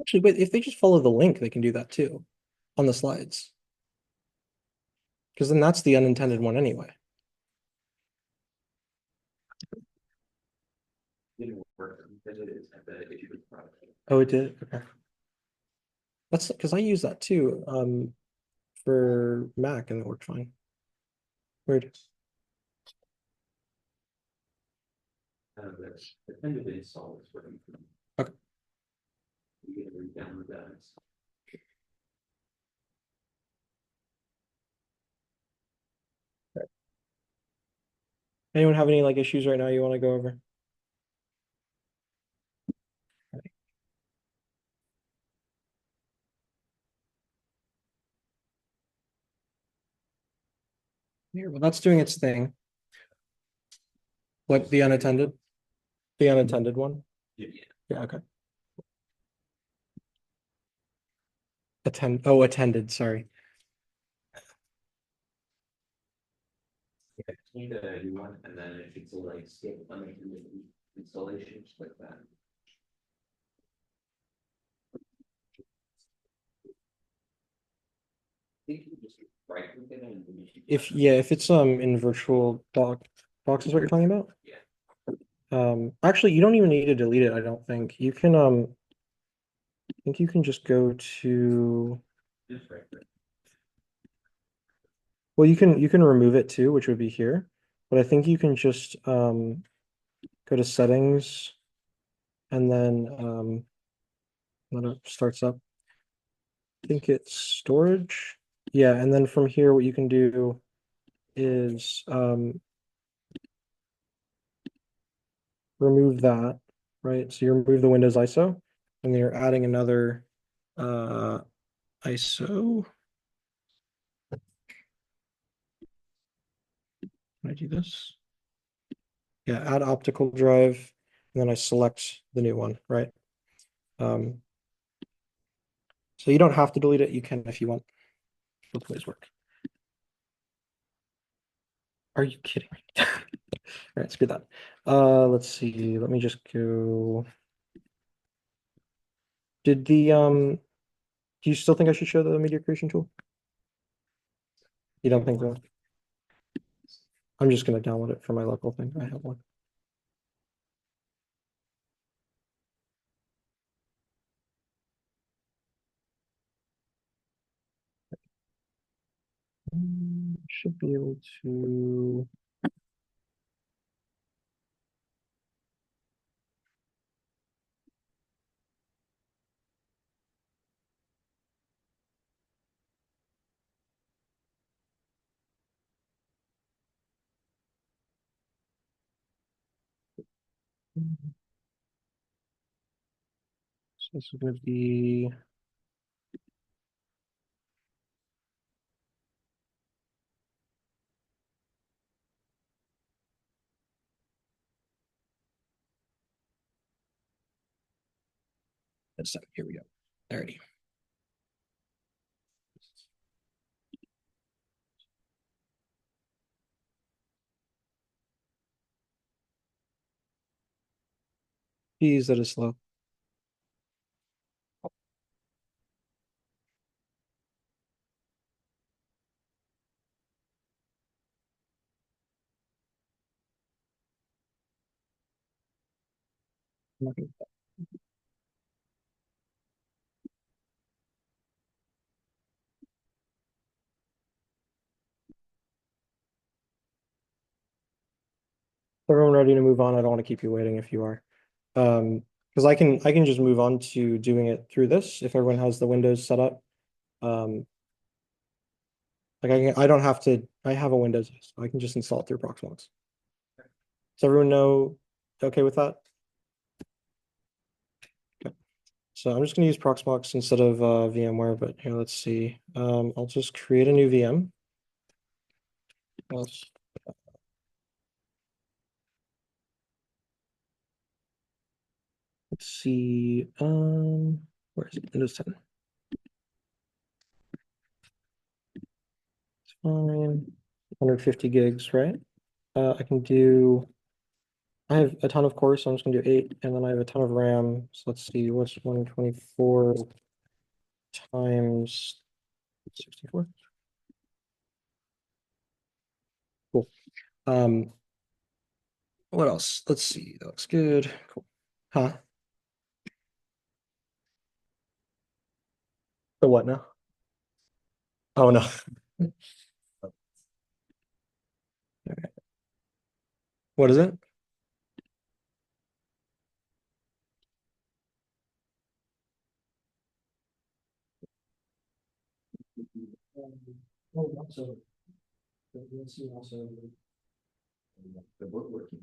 Actually, wait, if they just follow the link, they can do that too on the slides. Because then that's the unintended one anyway. didn't work because it is at the issue with the product. Oh, it did? Okay. That's because I use that too, for Mac and it worked fine. Weird. The tentative install is working. Okay. You get to read down the guys. Anyone have any like issues right now you want to go over? Here, well, that's doing its thing. Like the unattended? The unattended one? Yeah. Yeah, okay. Attended, sorry. Yeah, need a new one, and then if it's like skip installation, just like that. I think you just right click it and. If yeah, if it's in virtual box is what you're talking about? Yeah. Actually you don't even need to delete it, I don't think. You can I think you can just go to, Just right click. well, you can remove it too, which would be here. But I think you can just go to settings and then when it starts up. I think it's storage. Yeah, and then from here what you can do is remove that, right? So you remove the Windows ISO and then you're adding another ISO. Can I do this? Yeah, add optical drive, and then I select the new one, right? Um, So you don't have to delete it. You can if you want. Both ways work. Are you kidding me? All right, screw that. Let's see. Let me just go. Did the do you still think I should show the media creation tool? You don't think so? I'm just gonna download it for my local thing. I have one. Should be able to. So this is gonna be. Here we go. Alrighty. Geez, that is slow. Everyone ready to move on? I don't want to keep you waiting if you are. Because I can just move on to doing it through this if everyone has the Windows set up. Um, like I don't have to. I have a Windows, so I can just install it through Proxmox. Does everyone know? Okay with that? Okay. So I'm just going to use Proxmox instead of VMware. But here, let's see. I'll just create a new VM. Let's see. Where is it? Windows 10. It's fine. 150 gigs, right? I can do. I have a ton of cores, so I'm just gonna do 8, and then I have a ton of RAM. So let's see, what's 124 times 64? Cool. Um, what else? Let's see. That looks good. Cool. Huh? The what now? Oh no. Okay. What is it? Oh, also, let's see also. The woodworking.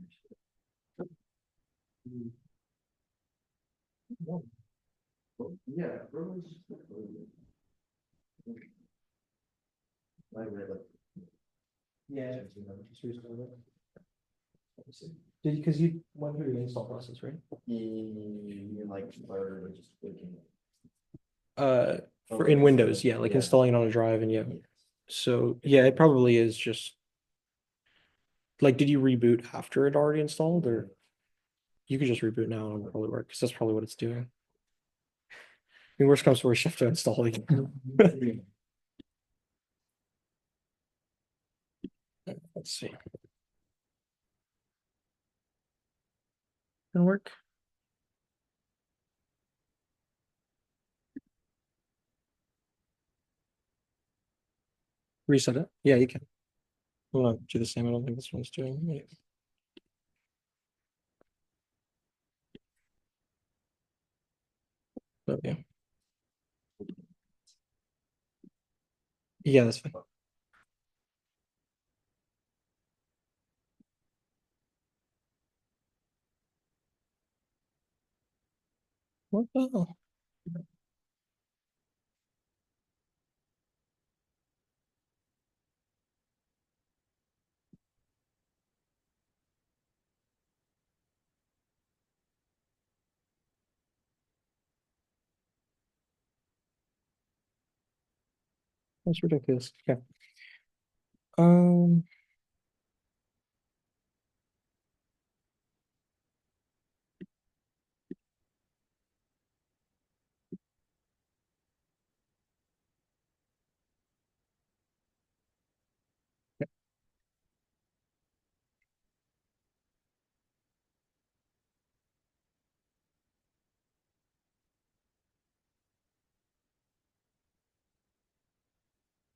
Yeah, bro. I read it. Yeah, just restart it. Let me see. Did because you went through the install process, right? You like or just clicking. Uh, Oh, for like in Windows, installing, yeah, like yeah. installing it on a drive, and yeah. Yes. So yeah, it probably is just like, did you reboot after it already installed, or you could just reboot now and it'll probably work because that's probably what it's doing. I mean, worst comes to worst, you have to install it again. Let's see. Gonna work. Reset it. Yeah, you can. I'm gonna do the same. I don't think this one's doing it. Oh, yeah. Yeah, that's fine. What the hell? That's ridiculous. Okay. Um,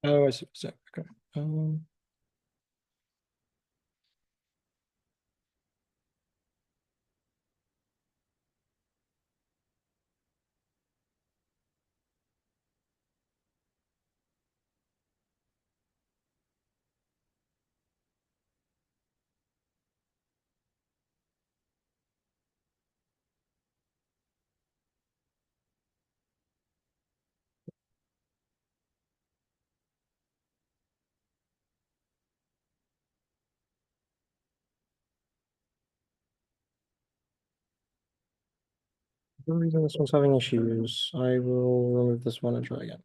oh, I see. Okay. Um, for the reason this one's having issues, I will remove this one and try again.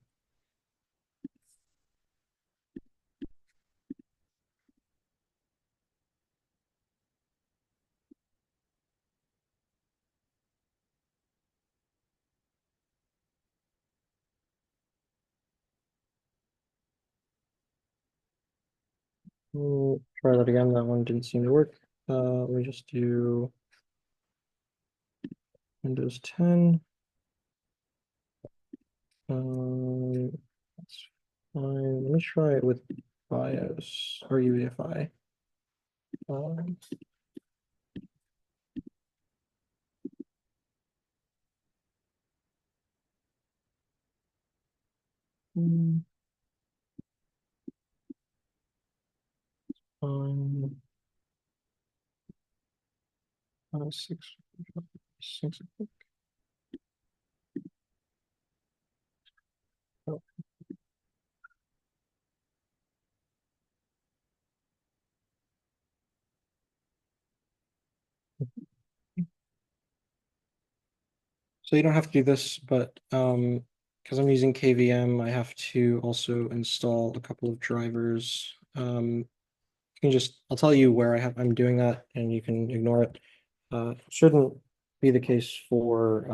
Try that again. That one didn't seem to work. Let me just do Windows 10. That's fine. Let me try it with BIOS or UEFI. Um, mm, um, 6, oh. So you don't have to do this, but because I'm using KVM, I have to also install a couple of drivers. You can just, I'll tell you where I'm doing that and you can ignore it. Shouldn't be the case for,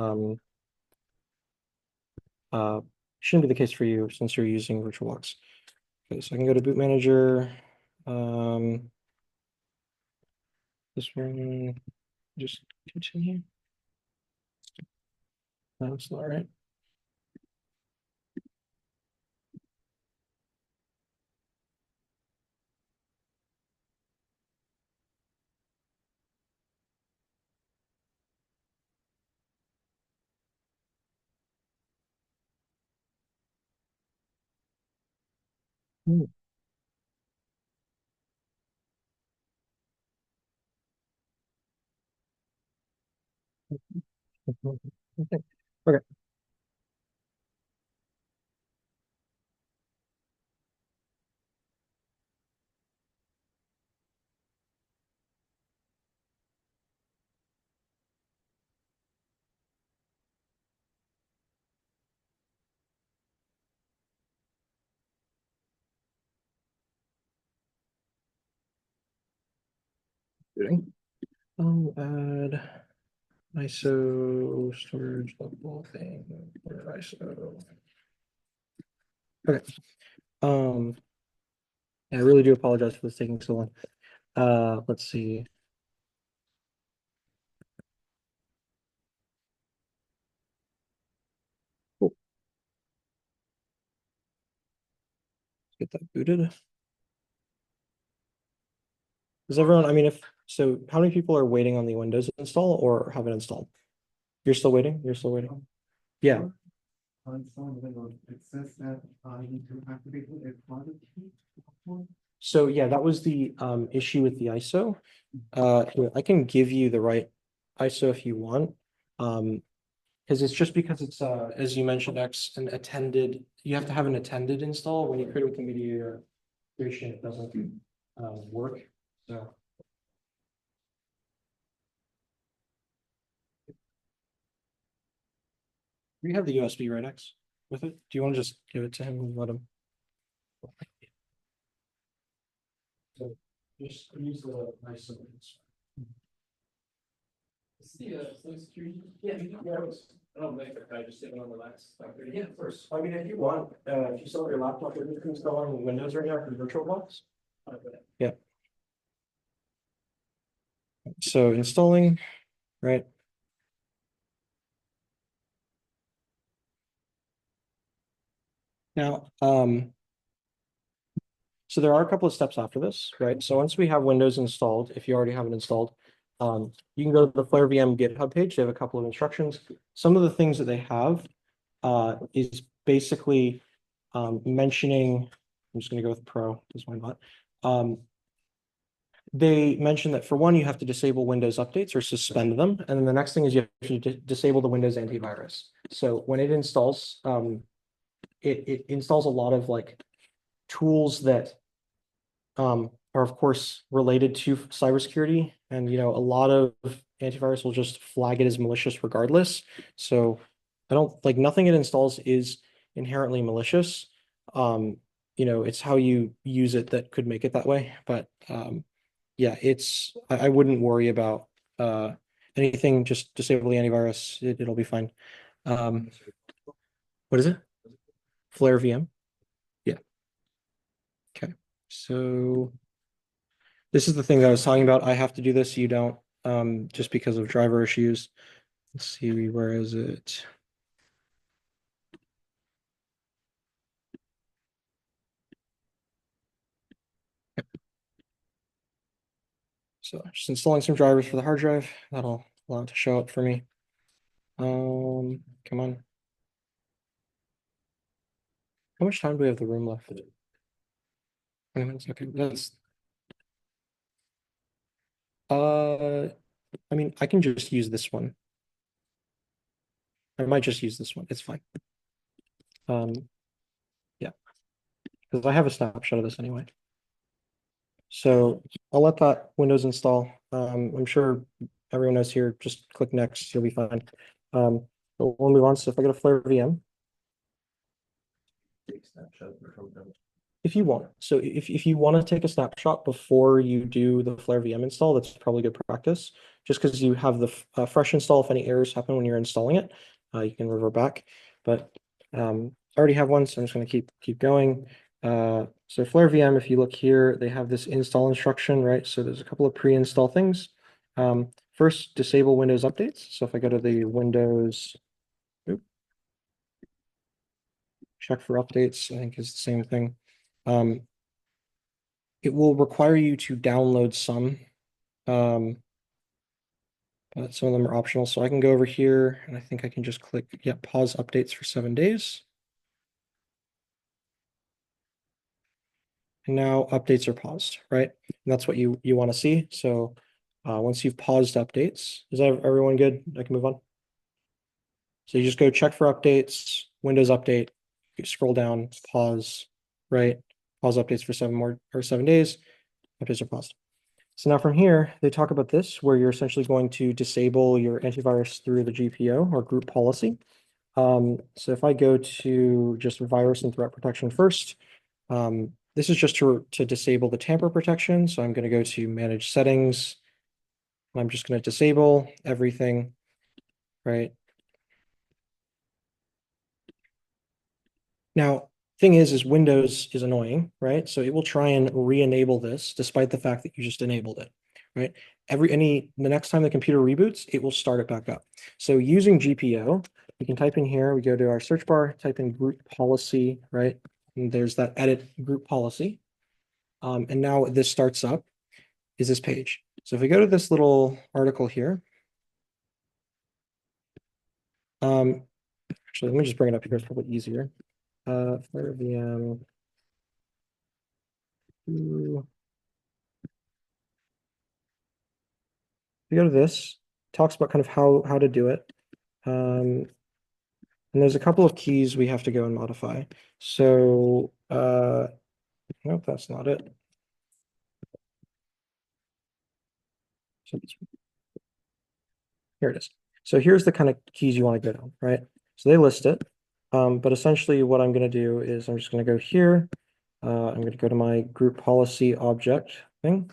uh, shouldn't be the case for you since you're using VirtualBox. Okay, so I can go to boot manager. Um, this one, just continue. That's not right. Hmm. Okay. Okay. Booting. Add ISO storage level thing or ISO. Okay. Um, I really do apologize for this taking so long. Let's see. Oh, let's get that booted. Is everyone, I mean, if so, how many people are waiting on the Windows install or have it installed? You're still waiting? You're still waiting? Yeah. It says that I need to activate a private key. So yeah, that was the issue with the ISO. Here, I can give you the right ISO if you want. Because it's just because it's as you mentioned, X an attended, you have to have an attended install when you create a Wikimedia creation, it doesn't work. So we have the USB right X with it. Do you want to just give it to him and let him? So just use the nice symbols. See, security. Yeah, yeah, I don't think I just sit on the last. Yeah, of course. I mean, if you want, if you still have your laptop, you can install on Windows right now for VirtualBox. Yeah. So installing, right? Now, so there are a couple of steps after this, right? So once we have Windows installed, if you already have it installed, you can go to the Flare VM GitHub page. They have a couple of instructions. Some of the things that they have is basically mentioning, I'm just going to go with Pro, because why not? They mention that for one, you have to disable Windows updates or suspend them. And then the next thing is you have to disable the Windows antivirus. So when it installs, it installs a lot of like tools that are of course related to cybersecurity. And a lot of antivirus will just flag it as malicious regardless. So I don't like nothing it installs is inherently malicious. It's how you use it that could make it that way. But yeah, I wouldn't worry about anything, just disable the antivirus. It'll be fine. Um, what is it? Flare VM? Yeah. Okay. So this is the thing that I was talking about. I have to do this. You don't, just because of driver issues. Let's see, where is it? So just installing some drivers for the hard drive. That'll allow it to show up for me. Come on. How much time do we have the room left? 20 minutes. Okay, uh, I mean, I can just use this one. I might just use this one. It's fine. Um, yeah, because I have a snapshot of this anyway. So I'll let that Windows install. I'm sure everyone knows here, just click next, you'll be fine. But we'll move on. So if I go to Flare VM, if you want. So if you want to take a snapshot before you do the Flare VM install, that's probably good practice. Just because you have the fresh install, if any errors happen when you're installing it, you can revert back. But I already have one, so I'm just going to keep going. So Flare VM, if you look here, they have this install instruction, right? So there's a couple of pre-install things. First, disable Windows updates. So if I go to the Windows, check for updates, I think is the same thing. It will require you to download some, but some of them are optional. So I can go over here and I think I can just click, yeah, pause updates for 7 days. And now updates are paused, right? And that's what you want to see. So once you've paused updates, is that everyone good? I can move on. So you just go check for updates, Windows update, you scroll down, pause, right? Pause updates for 7 days, updates are paused. So now from here, they talk about this, where you're essentially going to disable your antivirus through the GPO or group policy. So if I go to just virus and threat protection first, this is just to disable the tamper protection. So I'm going to go to manage settings. I'm just going to disable everything, right? Now, thing is Windows is annoying, right? So it will try and re-enable this despite the fact that you just enabled it, right? The next time the computer reboots, it will start it back up. So using GPO, we can type in here, we go to our search bar, type in group policy, right? And there's that edit group policy. And now what this starts up is this page. So if we go to this little article here, actually, let me just bring it up here. It's probably easier. Flare VM. You go to this, talks about kind of how to do it. And there's a couple of keys we have to go and modify. So, nope, that's not it. So here it is. So here's the kind of keys you want to go down, right? So they list it. But essentially what I'm going to do is I'm just going to go here I'm going to go to my group policy object thing,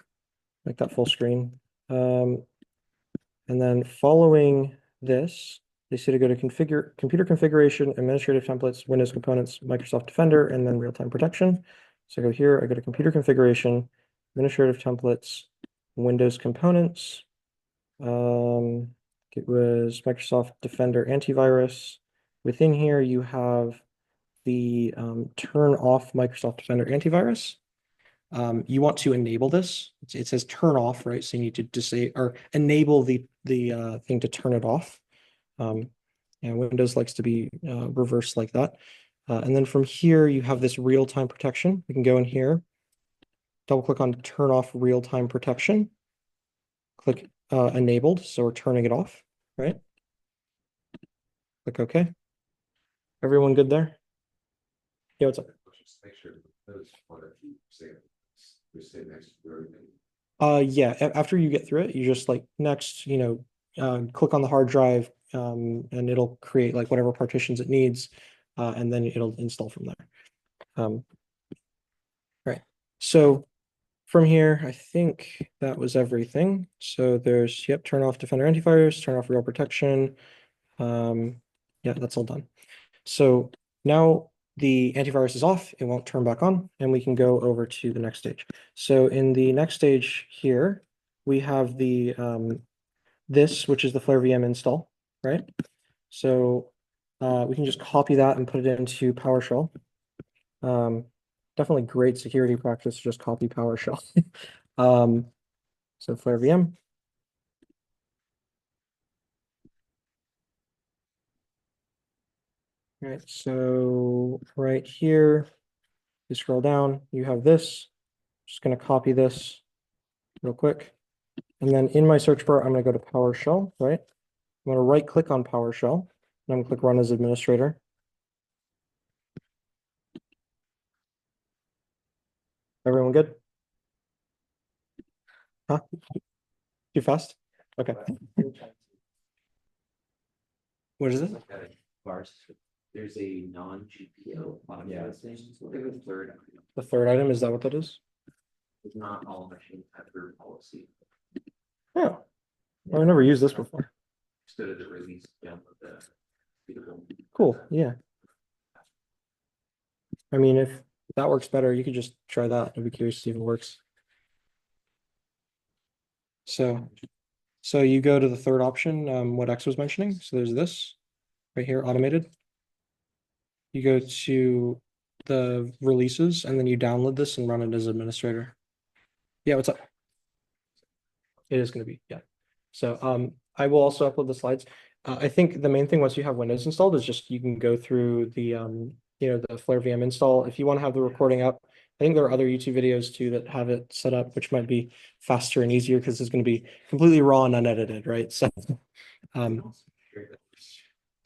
make that full screen. And then following this, they say to go to configure computer configuration, administrative templates, Windows components, Microsoft Defender, and then real-time protection. So I go here, I go to computer configuration, administrative templates, Windows components. It was Microsoft Defender antivirus. Within here, you have the turn off Microsoft Defender antivirus. You want to enable this. It says turn off, right? So you need to disable or enable the thing to turn it off. And Windows likes to be reversed like that. And then from here, you have this real-time protection. We can go in here, double click on turn off real-time protection, click enabled. So we're turning it off, right? Click OK. Everyone good there? Yeah, what's up? Just make sure those one of you say next to everything. Yeah, after you get through it, you just like next, click on the hard drive, and it'll create like whatever partitions it needs, and then it'll install from there. Right. So from here, I think that was everything. So there's, yep, turn off Defender antivirus, turn off real protection. Yeah, that's all done. So now the antivirus is off, it won't turn back on, and we can go over to the next stage. So in the next stage here, we have the this, which is the Flare VM install, right? So we can just copy that and put it into PowerShell. Definitely great security practice to just copy PowerShell. So Flare VM. All right, so right here, you scroll down, you have this. Just going to copy this real quick. And then in my search bar, I'm going to go to PowerShell, right? I'm going to right click on PowerShell, and I'm going to click Run as Administrator. Everyone good? Huh? Too fast? Okay. What is it? Bars. There's a non-GPO automated thing. Look at the third item. The third item, is that what that is? It's not all machines have their policy. Oh, I've never used this before. Instead of the release down with the. Cool, yeah. I mean, if that works better, you could just try that. I'd be curious to see if it works. So you go to the third option, what X was mentioning. So there's this right here, automated. You go to the releases and then you download this and run it as administrator. Yeah, what's up? It is going to be, yeah. So I will also upload the slides. I think the main thing once you have Windows installed is just you can go through the the Flare VM install. If you want to have the recording up, I think there are other YouTube videos too that have it set up, which might be faster and easier because it's going to be completely raw and unedited, right? So the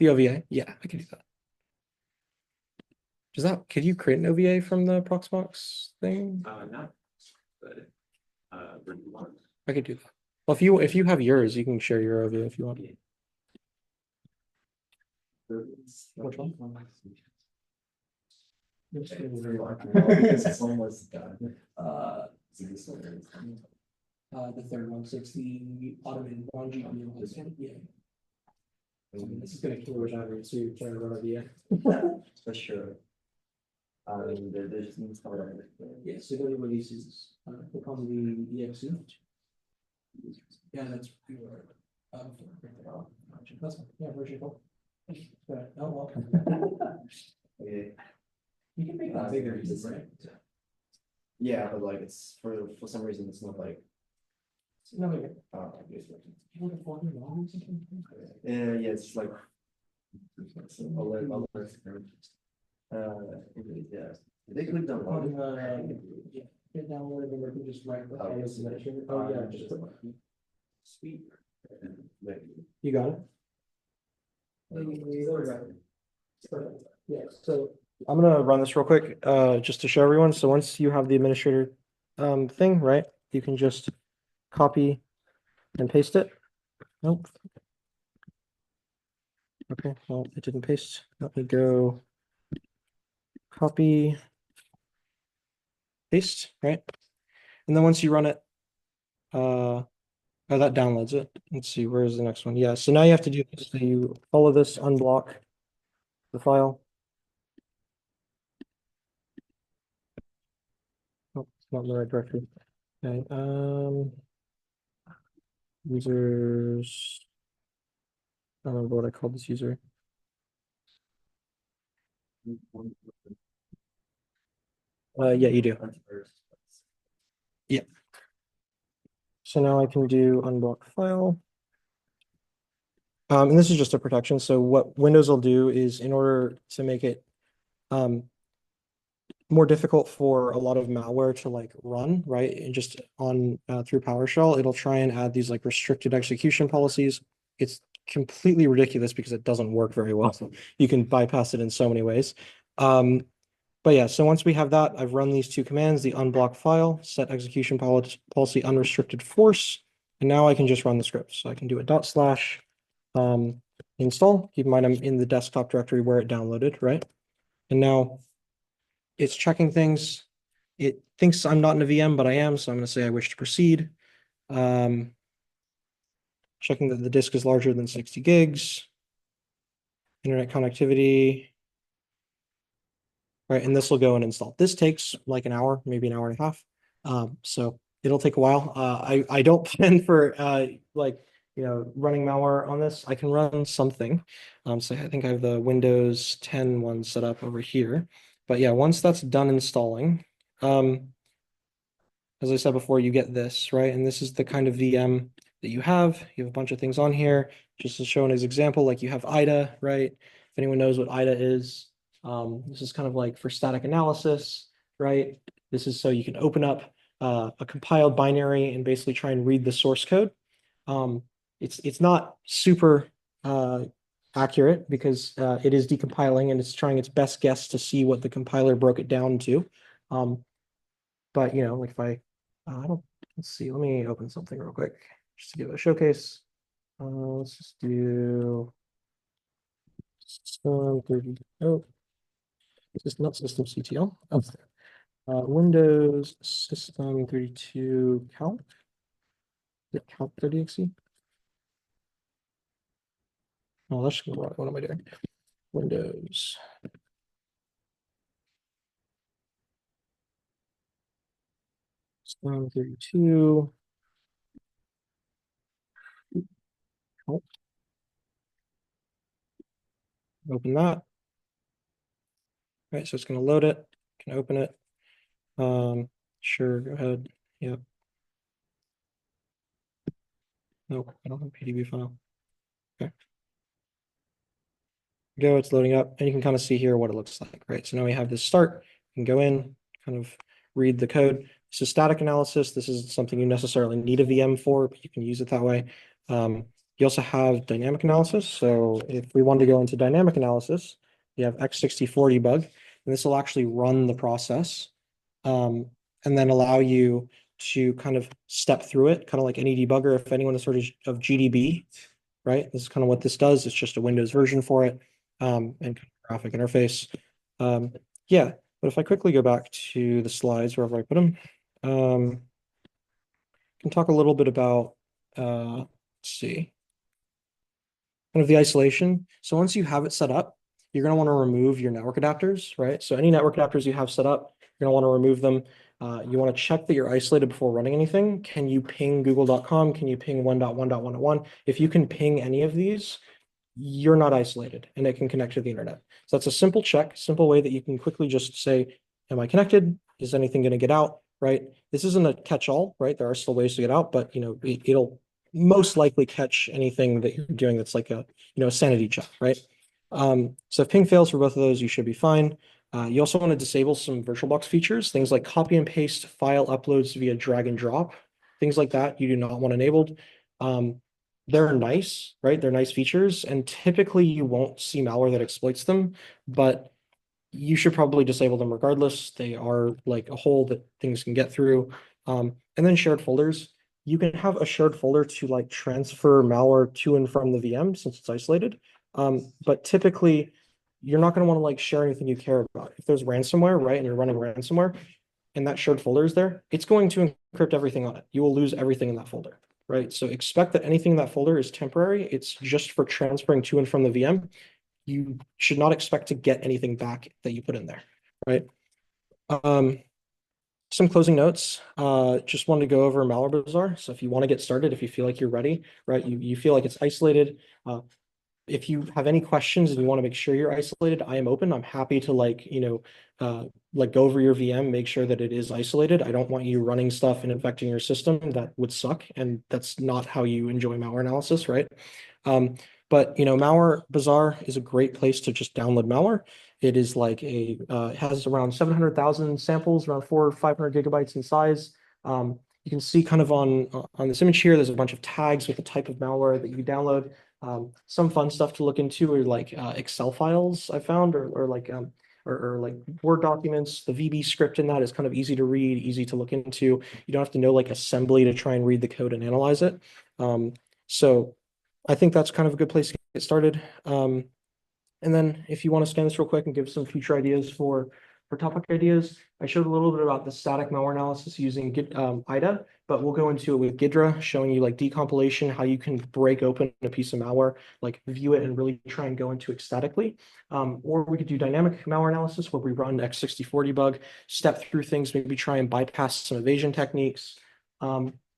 OVA, yeah, I can do that. Could you create an OVA from the Proxmox thing? Not, but, I could do that. Well, if you have yours, you can share your OVA if you want. Which one? It's almost done. The third one, so it's the automated one. Yeah. This is gonna kill your battery too, trying to run OVA. For sure. There just needs to. Yeah, so go to releases, click on the exe. Yeah, that's that's fine. Yeah, version 4. Oh, well. Okay. You can make that bigger, right? Yeah, but like it's for some reason it's not like. No, wait. Yeah, it's like. Yeah. They clicked on. Yeah, get downloaded and we can just write. Oh, yeah, just put. Sweet. You got it? Yeah, so I'm gonna run this real quick, just to show everyone. So once you have the administrator thing, right, you can just copy and paste it. Nope. Okay, well, it didn't paste. Let me go copy paste, right? And then once you run it, oh, that downloads it. Let's see, where's the next one? Yeah, so now you have to do this. So you follow this, unblock the file. Oh, it's not in the right directory. Okay, users. I don't remember what I called this user. Yeah, you do. Yeah. So now I can do unblock file. And this is just a protection. So what Windows will do is in order to make it more difficult for a lot of malware to like run, right? And just on through PowerShell, it'll try and add these like restricted execution policies. It's completely ridiculous because it doesn't work very well. You can bypass it in so many ways. But yeah, so once we have that, I've run these two commands, the unblock file, set execution policy unrestricted force, and now I can just run the script. So I can do a dot slash install. Keep in mind I'm in the desktop directory where it downloaded, right? And now it's checking things. It thinks I'm not in a VM, but I am, so I'm going to say I wish to proceed. Checking that the disk is larger than 60 gigs. Internet connectivity. Right, and this will go and install. This takes like an hour, maybe an hour and a half. So it'll take a while. I don't plan for like running malware on this. I can run something. So I think I have the Windows 10 one set up over here. But yeah, once that's done installing, as I said before, you get this, right? And this is the kind of VM that you have. You have a bunch of things on here. Just to show an example, like you have IDA, right? If anyone knows what IDA is, this is kind of like for static analysis, right? This is so you can open up a compiled binary and basically try and read the source code. It's not super accurate because it is decompiling and it's trying its best guess to see what the compiler broke it down to. But like if I don't, let's see, let me open something real quick just to give it a showcase. Let's just do system 30. Oh, it's not systemctl. Oh, Windows system 32 calc. Is it calc 30xe? Oh, that's just wrong. What am I doing? Windows. System 32. Calc. Open that. All right, so it's going to load it. Can open it. Sure, go ahead. Yep. Nope, I don't have a PDB file. Okay. Go, it's loading up, and you can kind of see here what it looks like, right? So now we have this start. You can go in, kind of read the code. This is static analysis. This isn't something you necessarily need a VM for, but you can use it that way. You also have dynamic analysis. So if we want to go into dynamic analysis, you have x64 debug, and this will actually run the process and then allow you to kind of step through it, kind of like any debugger. If anyone has heard of GDB, right? This is kind of what this does. It's just a Windows version for it and graphic interface. Yeah, but if I quickly go back to the slides wherever I put them, can talk a little bit about, let's see, kind of the isolation. So once you have it set up, you're going to want to remove your network adapters, right? So any network adapters you have set up, you're going to want to remove them. You want to check that you're isolated before running anything. Can you ping google.com? Can you ping 1.1.1.1? If you can ping any of these, you're not isolated and it can connect to the internet. So that's a simple check, simple way that you can quickly just say, am I connected? Is anything going to get out, right? This isn't a catch-all, right? There are still ways to get out, but it'll most likely catch anything that you're doing that's like a sanity check, right? So if ping fails for both of those, you should be fine. You also want to disable some VirtualBox features, things like copy and paste file uploads via drag and drop, things like that you do not want enabled. They're nice, right? They're nice features, and typically you won't see malware that exploits them, but you should probably disable them regardless. They are like a hole that things can get through. And then shared folders. You can have a shared folder to like transfer malware to and from the VM since it's isolated. But typically you're not going to want to like share anything you care about. If there's ransomware, right, and you're running ransomware, and that shared folder is there, it's going to encrypt everything on it. You will lose everything in that folder, right? So expect that anything in that folder is temporary. It's just for transferring to and from the VM. You should not expect to get anything back that you put in there, right? Some closing notes. Just wanted to go over Malware Bazaar. So if you want to get started, if you feel like you're ready, right, you feel like it's isolated. If you have any questions and you want to make sure you're isolated, I am open. I'm happy to like go over your VM, make sure that it is isolated. I don't want you running stuff and infecting your system. That would suck, and that's not how you enjoy malware analysis, right? But Malware Bazaar is a great place to just download malware. It is like it has around 700,000 samples, around 400 or 500 gigabytes in size. You can see kind of on this image here, there's a bunch of tags with the type of malware that you download. Some fun stuff to look into are like Excel files I found, or like Word documents. The VB script in that is kind of easy to read, easy to look into. You don't have to know like assembly to try and read the code and analyze it. So I think that's kind of a good place to get started. And then if you want to scan this real quick and give some future ideas for topic ideas, I showed a little bit about the static malware analysis using IDA, but we'll go into it with Gidra, showing you like decompilation, how you can break open a piece of malware, like view it and really try and go into it statically. Or we could do dynamic malware analysis where we run x64 debug, step through things, maybe try and bypass some evasion techniques.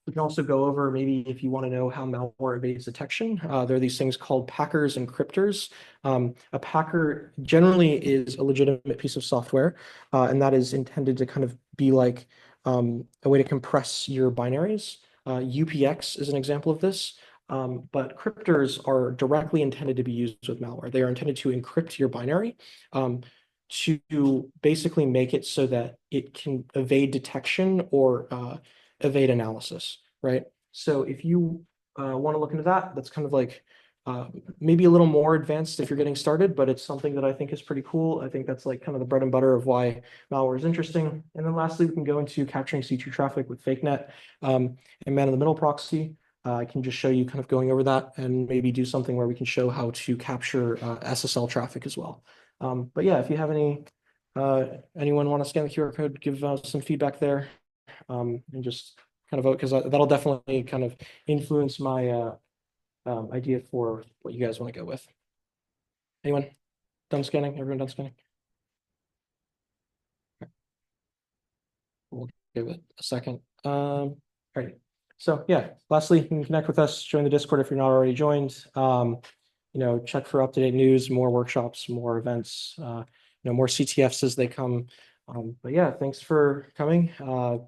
We can also go over maybe if you want to know how malware evades detection. There are these things called packers and cryptors. A packer generally is a legitimate piece of software, and that is intended to kind of be like a way to compress your binaries. UPX is an example of this. But cryptors are directly intended to be used with malware. They are intended to encrypt your binary to basically make it so that it can evade detection or evade analysis, right? So if you want to look into that, that's kind of like maybe a little more advanced if you're getting started, but it's something that I think is pretty cool. I think that's like kind of the bread and butter of why malware is interesting. And then lastly, we can go into capturing C2 traffic with FakeNet and man-in-the-middle proxy. I can just show you kind of going over that and maybe do something where we can show how to capture SSL traffic as well. But yeah, if you have anyone want to scan the QR code, give some feedback there and just kind of vote because that'll definitely kind of influence my idea for what you guys want to go with. Anyone done scanning? Everyone done scanning? We'll give it a second. All right. So yeah, lastly, you can connect with us, join the Discord if you're not already joined. Check for up-to-date news, more workshops, more events, more CTFs as they come. But yeah, thanks for coming.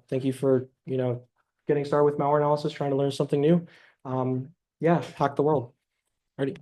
Thank you for, getting started with malware analysis, trying to learn something new. Yeah, hack the world. Alrighty.